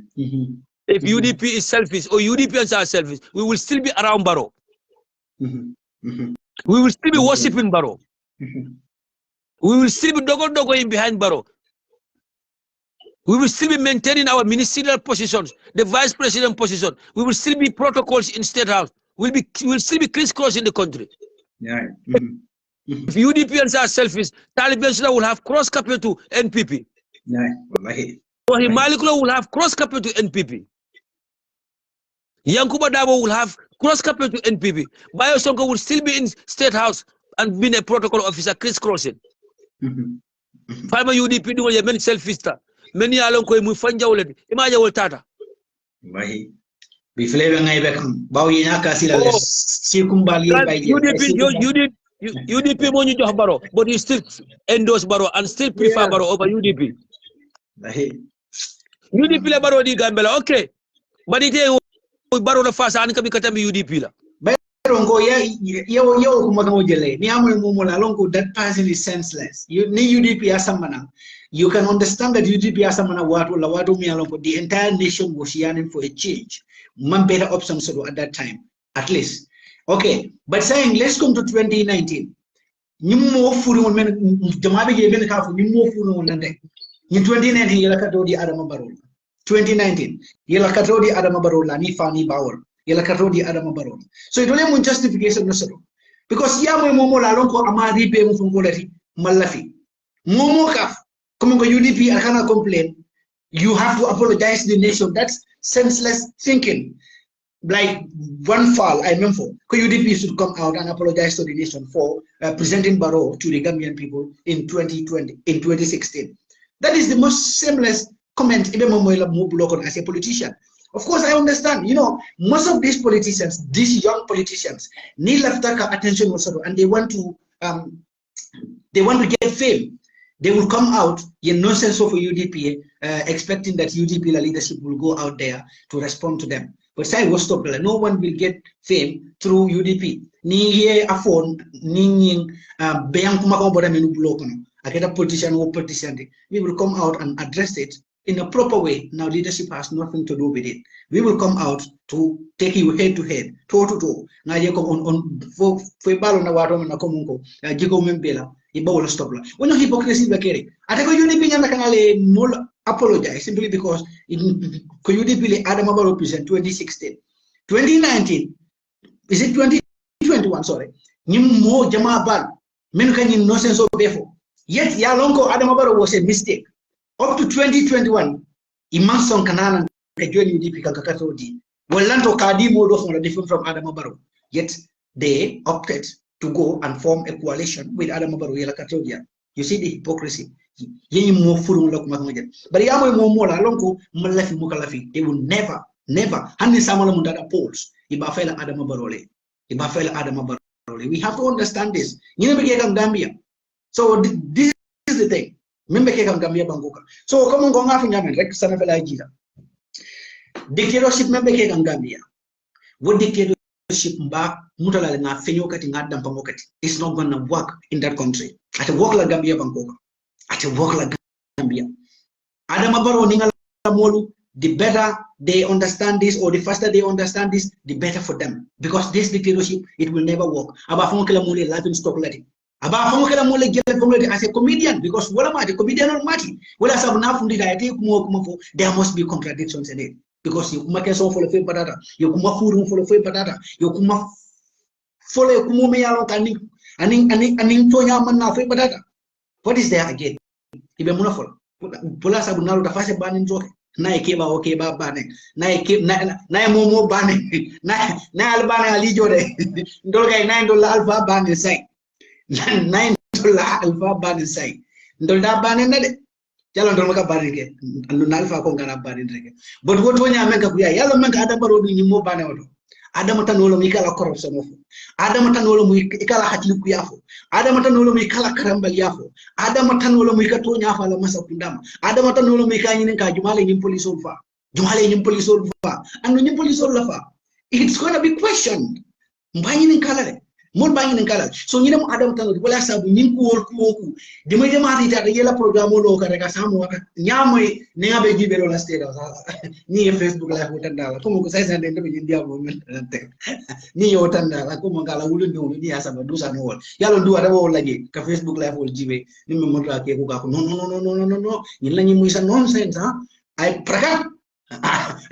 If UDP is selfish or UDPs are selfish, we will still be around Barrow. We will still be worshipping Barrow. We will still be dogo in behind Barrow. We will still be maintaining our ministerial positions, the vice president position. We will still be protocols in State House. We will still be crisscrossing the country. Yeah. If UDPs are selfish, Taliban will have cross capital to NPP. Yeah. Or Himalikula will have cross capital to NPP. Yankuba Dabo will have cross capital to NPP. Bayo Sonko will still be in State House and being a protocol officer crisscrossing. Farmer UDP doing many selfish. Many along ko mu fanja wala imaja wal tata bahi bi fleve ngay bekam baw yi ñaka sila circumbali bay UDP mo ñu jox Baro, but you still endorse Baro and still prefer Baro over UDP. bahi UDP la Baro di Gambia, okay, but ite Baro la fasa an kabi katambi UDP la Rongo yo kuma kamo jele ni amul mumola lonko that person is senseless. You ni UDP asamana. You can understand that UDP asamana watu mi alonko the entire nation was yearning for a change. Man better option so at that time at least. Okay, but saying let's come to 2019. Nyimo furi won men jamabe je ben kafu nyimo furi won nande. In 2019 yela katodi Adama Barrow. 2019 yela katodi Adama Barrow la ni fani bawol. Yela katodi Adama Barrow. So it only one justification no sir. Because ya momo la lonko amari be mo fungolati malafi. Momo kaf come go UDP I cannot complain. You have to apologize to the nation. That's senseless thinking. Like one fall I remember UDP should come out and apologize to the nation for presenting Barrow to the Gambian people in 2016. That is the most shameless comment even momo as a politician. Of course, I understand. You know, most of these politicians, these young politicians, need attention also, and they want to get fame. They will come out in nonsense of UDP, expecting that UDP leadership will go out there to respond to them. But say was stop. No one will get fame through UDP. Ni a phone, ni beyang kumakong boda menu blokono. Aketa politician or politician, we will come out and address it in a proper way. Now leadership has nothing to do with it. We will come out to take you head to head, toe to toe. Now you come on for balo na waro na komungo. Jiko membela. Iba wala stop la. When no hypocrisy ba kere. Ate ko UDP nya na kanale mol apologize simply because ko UDP le Adama Barrow represent 2016, 2019. Is it 2021? Sorry. Nyim mo jama bal. Men kan nyim no sense of before. Yet ya lonko Adama Barrow was a mistake. Up to 2021, imam son kanana ka join UDP kakatodi. Walanto kadi modo from different from Adama Barrow. Yet they opted to go and form a coalition with Adama Barrow yela katodia. You see the hypocrisy. Yenyi mo furu lo kuma ngoje. But yamo mo mola lonko malafi mukalafi. They will never hani samala mundada polls. Iba fela Adama Barrow le. Iba fela Adama Barrow le. We have to understand this. Nyine bege Gambia. So this is the thing. membe ke kam Gambia bangoka so comme ngo ngafu nyamen rek sana fela jita dictatorship membe ke kam Gambia wo dictatorship mba mutala nga fenyo kati nga dam kati it's not gonna work in that country at work la Gambia bangoka at work la Gambia Adama Barrow ninga molu the better they understand this or the faster they understand this the better for them because this dictatorship it will never work aba fongo kala mole laughing stock lati aba fongo kala mole gele fongo lati as a comedian because wala mati comedian or mati wala sabu na fundi da ati kuma fo there must be contradictions in it because you kuma keso fo le fe patata you kuma furu fo le fe patata you kuma fo le kuma me yalo tani aning tonya man na fe patata what is there again ibe muna fo pola sabu na lo da fase banin joke na ekeba okeba bane na ekeb na momo bane na albane ali jode ndol kay na ndol alfa bane say na ndol alfa bane say ndol da bane na de jalo ndol maka bane ke andu na alfa ko ngara bane rek but woto nya men ka buya yalla man ka ada baro ni mo bane woto adama tanolo mi kala corruption ofo adama tanolo mi kala hatli ku yafo adama tanolo mi kala karambal yafo adama tanolo mi ka to nyafa la masa kundama adama tanolo mi ka nyinin ka jumale nyim police fa jumale nyim police fa anu nyim police la fa it's going to be questioned mbani nin kala de mon bani nin kala so nyinem adama tanolo wala sabu nyin ku wor ku dima jama ita da yela program lo ka daga samu waka nyamoy ne ngabe jibelo la state ni Facebook live utandala ko ko sai sande ndo be ndia mo ni yo tandala ko mo ngala wulu ndo ni asaba dusa no wol yalo ndu ada wol laje ka Facebook live wol jibe ni me mo ta ke ko ka ko no ni la ni muisa nonsense ha ay prakat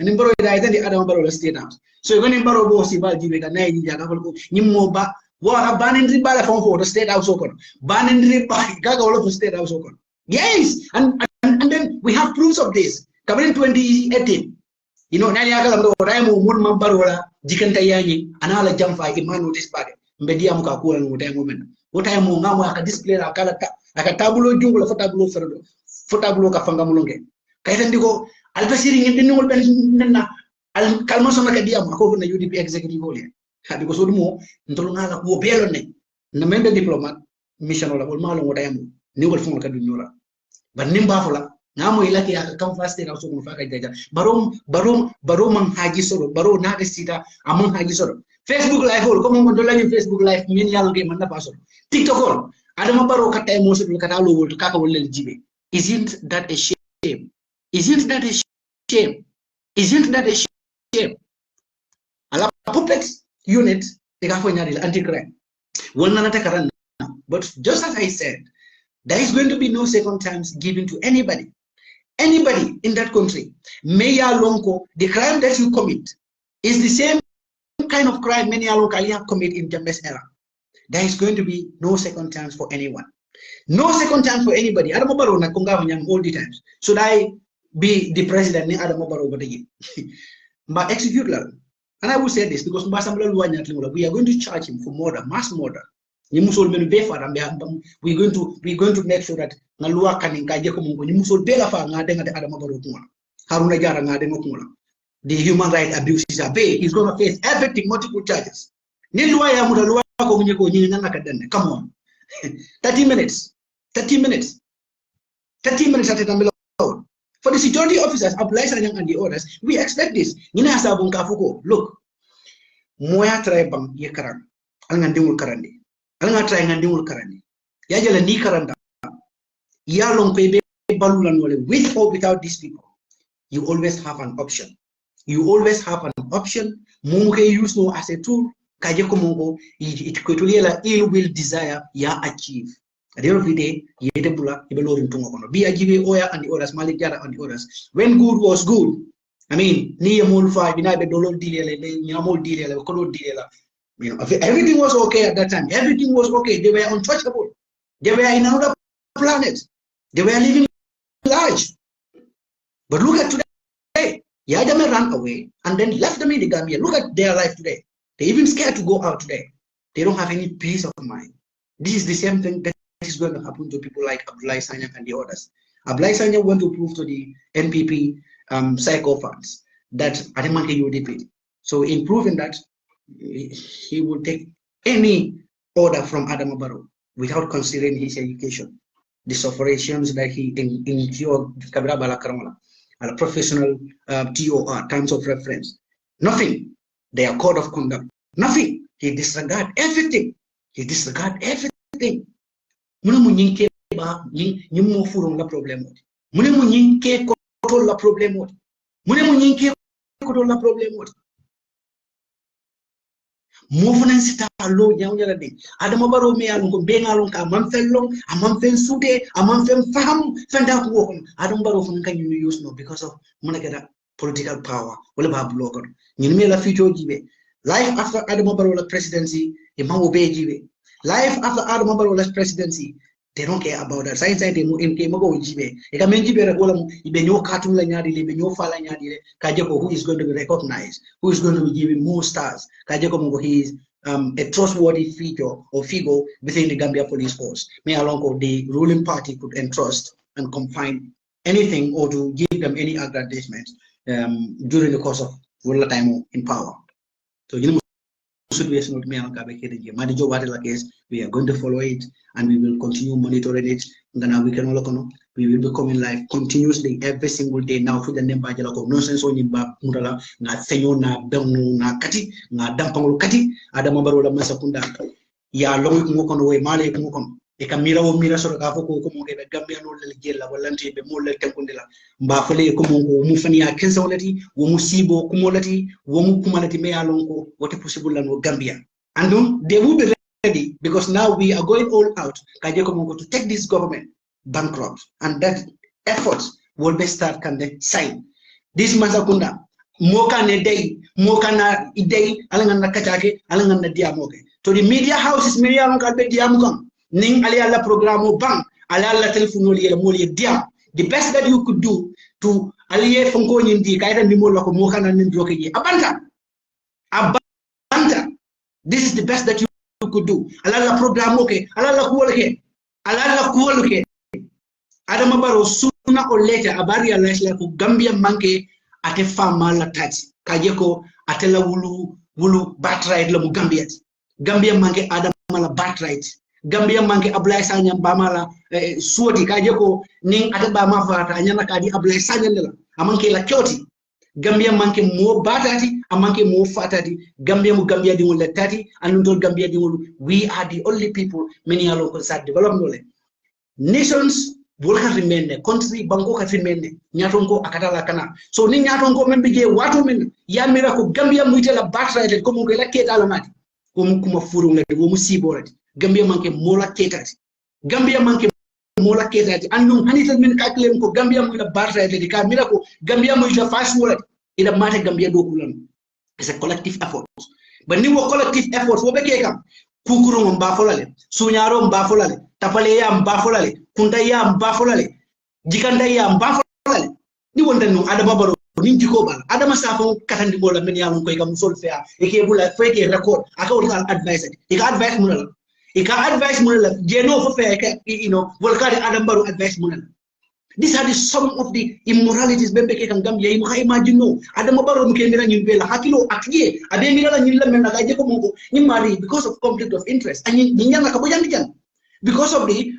ni baro ida ita di adam baro la state house so ko ni baro bo si ba jibe ka nay ni jaga ko ni mo ba wa banin riba la fon for the state house okon banin riba gaga wala for state house okon yes and then we have proofs of this kabrin 2018 you know nani akala ndo raimu mun mambaro wala jikanta yanyi anala jamfa imanu disbage mbedia muka kula no taymo men wotaymo ngamo aka display akala aka tabulo jungulo fo tabulo ferdo fo tabulo ka fanga mulonge kayta ndiko albasiri ngin dinol ben nenna al kalma sona ka diam ko na UDP executive wole habi ko sodumo ntolo ngala ko belo ne na membe diplomat mission wala bol malo wotaymo ni wol fon ka dunyola ban nimba fola ngamo ilaki aka kam faste na so ko faka jaja barom man haji soro baro na de sita amon haji soro Facebook live ko mo do lañu Facebook live min yalla ngi man na pa soro TikTok ko adama baro katay mo so kata lo wol kaka wol len jibe isn't that a shame isn't that a shame isn't that a shame ala puppet unit they ga fo ñaari anti crime wol na ta karan but just as I said there is going to be no second chance given to anybody in that country. Meya Lonko, the crime that you commit is the same kind of crime many Alonkalia commit in Jambe's era. There is going to be no second chance for anyone. No second chance for anybody. Adamo Barrow na kunga all the times. Should I be the president ni Adamo Barrow but execute la. And I will say this because we are going to charge him for murder, mass murder. We're going to make sure that nalua kaninga ko mungo ni musol bela fa ngade ngade Adama Barrow kuma haruna jara ngade ngokuma the human rights abuses are big. He's going to face everything, multiple charges. Ni lua ya muda lua ko munye ko nyinga nakadende. Come on. 30 minutes at the for the security officers apply and the orders. We expect this. Nina sabun kafuko. Look, moya try bang ye karang alngandimul karandi alnga try ngandimul karandi ya jala ni karanda ya long pebe balulan wale with or without these people. You always have an option. Mungu use no as a tool kaje ko mungu it kwetulila ill will desire ya achieve. At the end of the day, be a Oya and the others, Malik Jara and the others. When good was good, I mean, everything was okay at that time. Everything was okay. They were untouchable. They were in another planet. They were living large. But look at today. Yajame ran away and then left them in the Gambia. Look at their life today. They're even scared to go out today. They don't have any peace of mind. This is the same thing that is going to happen to people like Abdullah Sanyang and the others. Abdullah Sanyang went to prove to the NPP psychopaths that Ademanke UDP. So in proving that, he would take any order from Adama Barrow without considering his education. these operations that he in Kabira Bala Karamala, a professional TOR, terms of reference. Nothing. Their code of conduct. Nothing. He disregard everything. He disregard everything. Mune mu nyinke ba nyimmo furong la problem odi. Mune mu nyinke ko la problem odi. Mune mu nyinke ko la problem odi. Movement sita lo nyawnyala de adama baro me alon ko be ngalon ka man fellong amam fen sude amam fen faham fenda ko ko adama baro fun kan you use no because of monakeda political power wala ba block ñin me la future jibe life after adama baro la presidency e mango be jibe life after adama baro la presidency they don't care about that science they mo MK mago jibe e ka men jibe rek wala be ñoo katum la ñaadi le be ñoo fala ñaadi le ka jeko who is going to be recognized, who is going to be given more stars ka jeko mo he is a trustworthy figure within the Gambia police force. May along the ruling party could entrust and confine anything or to give them any aggrandizement during the course of the time in power. So you know, Madi Jobarteh case, we are going to follow it and we will continue monitoring it. We will be coming live continuously every single day now for the name by nonsense on Yimba Murala, not Senyo, not Belno, not Kati, not Dampang Kati, Adamabarola Masakunda. Ya long Mokon away, Male Mokon. E Camila o Mira Sorocafo, como que Gambia no Legela, Valente, Bemola Tempundela, Bafale, como Mufania, Kensolati, Womusibo, Kumolati, Womukumalati Mealongo, what a possible and Gambia. And they will be ready because now we are going all out to take this government bankrupt, and that efforts will be start can they sign. This Masakunda, Mokane day, Mokana day, Alangana Kachake, Alangana Diamoke. To the media houses, Miriam Kalbe Diamukam. Ning ali ala programo bang ala ala telephone moli dia. The best that you could do to aliye fonko nyindi kaida ni mola ko mo kana ndroke ji abanta. This is the best that you could do. Ala ala programo ke ala ala kuwol ke adama baro sooner or later abari ala isla ko Gambia manke ate fama la tati kaje ko atela wulu birthright la mu Gambia manke adama la birthright. Gambia manke Ablay Sanyam Bamala Suoti Kajeko Ning Atabama Fata Anyana Kadi Ablay Sanyam Amanke La Kyoti. Gambia manke more batati, amanke more fatati, Gambia Gambia di Mula Tati, and Gambia di Mulu. We are the only people many are local side development. Nations will have remained, country Bango have remained, Nyatongo Akatala Kana. So Ninyatongo Membije, Watumin, Yamira Gambia Mutela Batra, Komukela Ket Alamati, Kuma Furu, Womusi Gambia manke mola ketati. Gambia manke mola ketati. And no hanital min calculate ko Gambia mo ila barra de ka mira ko Gambia mo ila fast wallet. Ila mate Gambia do kulan. It's a collective effort. But ni wo collective efforts wo beke kam. Kukuru mba folale, sunyaro mba folale, tapale ya mba folale, kunta ya mba folale, jikanda ya mba folale. Ni wonta no adama baro ni jiko bal. Adama safo katandi bola men ya ko kam sol fea. Eke bula feke record aka wol advice. Ika advice munala. Ika advice munala jeno fo fe volkari adam baru advice munala. These are the some of the immoralities bembeke kan Gambia yi ma imagine no adam baru mke mira nyin bela hakilo akye ade mira la nyin la men na gaje ko mongo ni mari because of conflict of interest and nyin nyanga ka bojan dijan because of the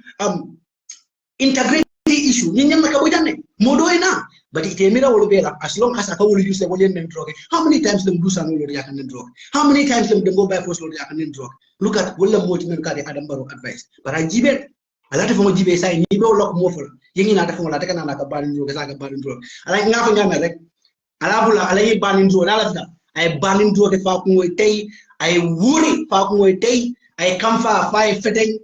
integrity issue nyin nyanga ka bojan modo ina but ite mira wol bela as long as aka wol use wol yen drogue how many times them do san wol yak nen drogue how many times them go by force wol yak nen drogue look at wol la moti men ka de adam baru advice para jibe ala defo mo jibe say ni do lok mo fol yengi na defo la tekana na ka balin drogue sa ka balin drogue ala nga fa ngame rek ala bula ala yi balin drogue ala fita ay balin drogue fa ko ngoy tay ay wuri fa ko ngoy tay ay kam fa fay feteng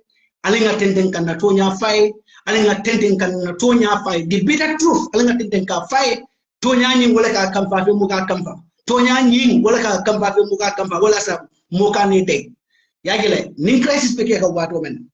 ala nga tenten kan na tonya fay alinga tenten kan na tonya fay the bitter truth alinga tenten ka fay tonya nyi wala ka kamfa fe muka kamfa tonya nyi wala ka kamfa fe muka kamfa wala sa muka ni tay yagile nin crisis pe ke ka wato men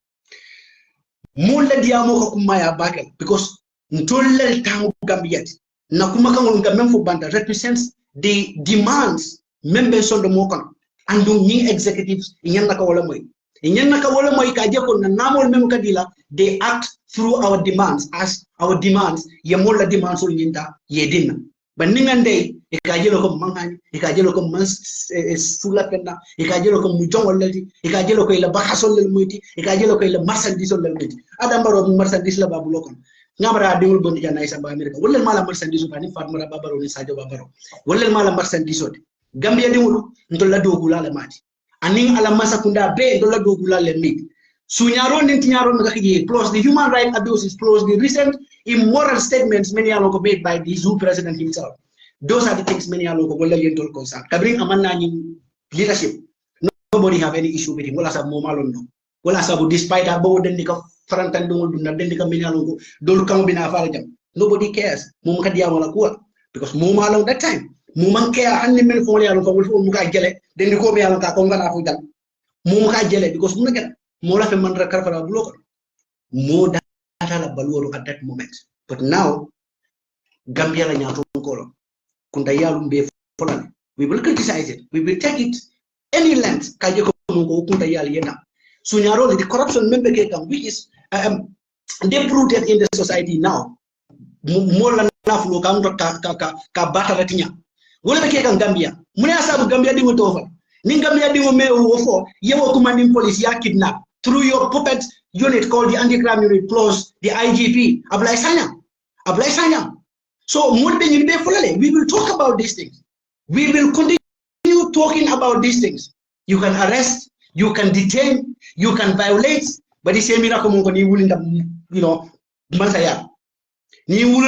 mulla diamo ko kuma ya bakel because ntolle tamu Gambia na kuma kan won gamem fu banda represents the demands members on the mokon andum ñi executives ñen naka wala moy ka jeko na namol mem kadila they act through our demands as our demands ye molla demands on ñinta ye dinna ba ningande ikajelo ko mangani ikajelo ko man sula penna ikajelo ko mu jongol lelti ikajelo ko ila bakasol lel muyti ikajelo ko ila marchandise lel muyti adam baro mu marchandise la babu lokon ngamara dingul bon jana isa ba america wala mala marchandise bani fatmara babaro ni sadio babaro wala mala marchandise ode gambia dingul ndolla dogula la mati aning ala masakunda be ndolla dogula le mit sunyaro nintinyaro ngakiji plus the human right abuses plus the recent immoral statements many are made by the zoo president himself. Those are the things many are local concern. Kabring amanna leadership. Nobody have any issue with him. Wala sa momalondo. Wala sa despite abo dendika farantan dungul dunna dendika many logo dol kang binafal jam. Nobody cares. Mum kadiya wala kuwa because momalo that time. Mum care hanni men fo yalo ko wul muka jele dendiko be yalo ka ko ngana fu jam. Mum ka jele because mun get mo la fe man rakar fara bloko. Mo data la baluoro at that moment. But now Gambia la nyato ngolo. We will criticize it. We will take it any length. Sunyaroli, the corruption member which is deep-rooted in the society now. More than enough look ka bataratinya. Wole be kekan Gambia. Mune asabu Gambia di over. Ning Gambia di me wofo yewo commanding police ya kidnap through your puppet unit called the anti-crime unit plus the IGP. Ablay Sanyang. So, we will talk about these things. We will continue talking about these things. You can arrest, you can detain, you can violate, but the same miracle, you know, Masaya. You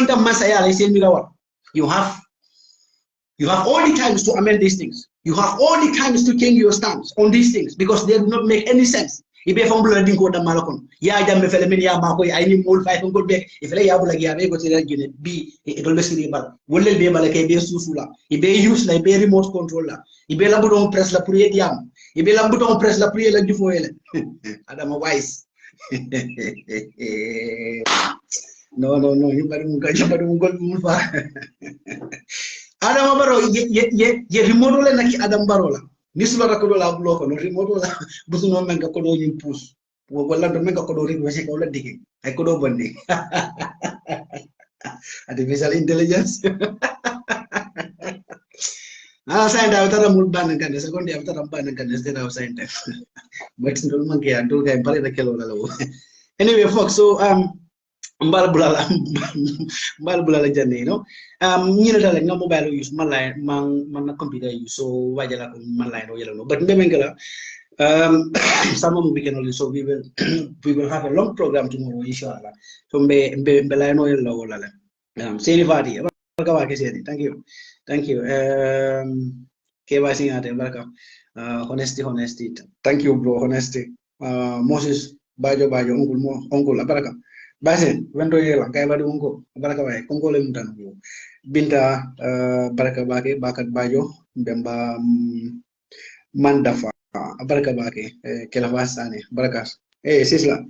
have all the times to amend these things. You have all the times to change your stance on these things because they do not make any sense. Ibe fambula dinko da malakon ya jambe fele men ya mako ay ni mol fay ko be ifele ya bula ya be ko tira gene bi e do lesiri bal wolle be malake be susula ibe use la be remote control la ibe la bouton press la pour yediam ibe la bouton press la pour la difo ele adama wise no yibari mun gol mun fa adama baro ye remote le naki adam baro la nisula rakodo la bloko no remote la busuno men ko do ñu pousse wala do men ko do rik wasi ko la digi ay ko do bandi artificial intelligence sa nda tara mul ban kan de seconde ya tara ban kan de da sa nda but ndol man ke andol kay pare da kelo la lo anyway folks so mbal bulala janne no ñi na dal nga mobile use malay man na computer use so wajala ko malay no yelo no but mbemeng la some of we can only so we will have a long program tomorrow inshallah so mbe lay no yelo wala la seni fati baraka wa ke seni thank you ke wasi ngate baraka honesty thank you bro honesty Moses bajo ongul baraka Basen, wendo yela kay wadi unko baraka way konko le mutan ko binta baraka bake bakat bajo bemba mandafa baraka bake kela wasane baraka sisla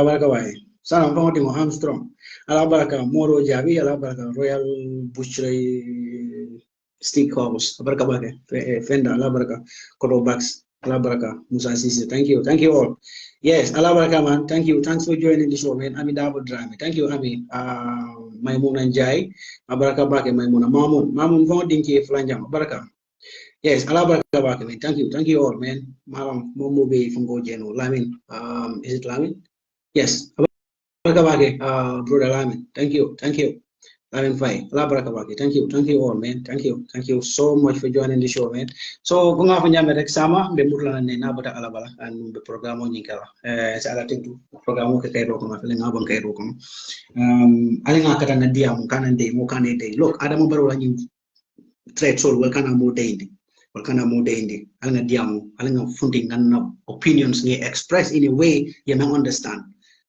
baraka way sana famo Armstrong ala baraka moro jabi ala baraka royal butchery steakhouse baraka bake fenda ala baraka kodo bax ala baraka Musa Sisi thank you all. Yes, Allah Baraka man. Thank you. Thanks for joining the show, man. Ami Double Drama. Thank you, Ami. Maimuna Njai. Baraka Bake Maimuna. Mamun Von Dinki Flanjam. Baraka. Yes, Allah Baraka Bake, man. Thank you all, man. Malam Momo Bay from Gojeno. Lamin. Is it Lamin? Yes. Baraka Bake, brother Lamin. Thank you. Lamin Fai. Allah Baraka Bake. Thank you all, man. Thank you so much for joining the show, man. So kung nga fanya merek sama be murla na na bata alabala anu be programo nyikala sa ala tintu programo ke kay roko ma fele nga bon kay roko ali nga kata na dia mo kanande mo kanete look adamo baro la nyi trade sol wal kana mo deindi ali nga dia mo ali nga funding na opinions ngi express in a way you may understand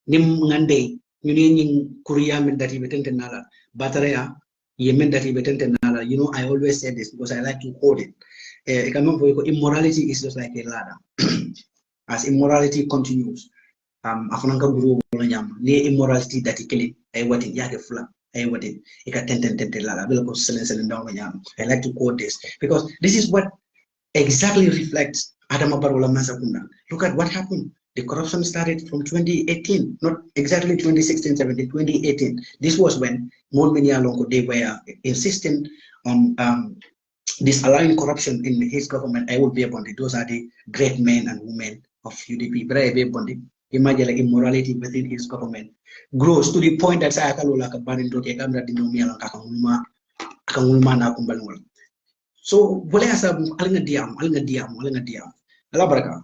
nim ngande ñu ni kuriya men dati betente nala batarea yemen dati betente nala you know I always say this because I like to quote it. Immorality is just like a ladder. As immorality continues, afunanga guru wala nyam ni immorality that ikeli ay wati yake fula ay wati ika tente ladder bila ko selen down nyam. I like to quote this because this is what exactly reflects Adama Barola Masakunda. Look at what happened. The corruption started from 2018, not exactly 2016, 17, 2018. This was when Monmini Alongo, they were insisting on disallowing corruption in his government, I will be upon it. Those are the great men and women of UDP. But I will be upon it. Imagine like immorality within his government grows to the point that saya kalau like barin do ke kamera di nomi alang kakangulma na kumbalungol. So boleh asa alinga diam. Ala baraka.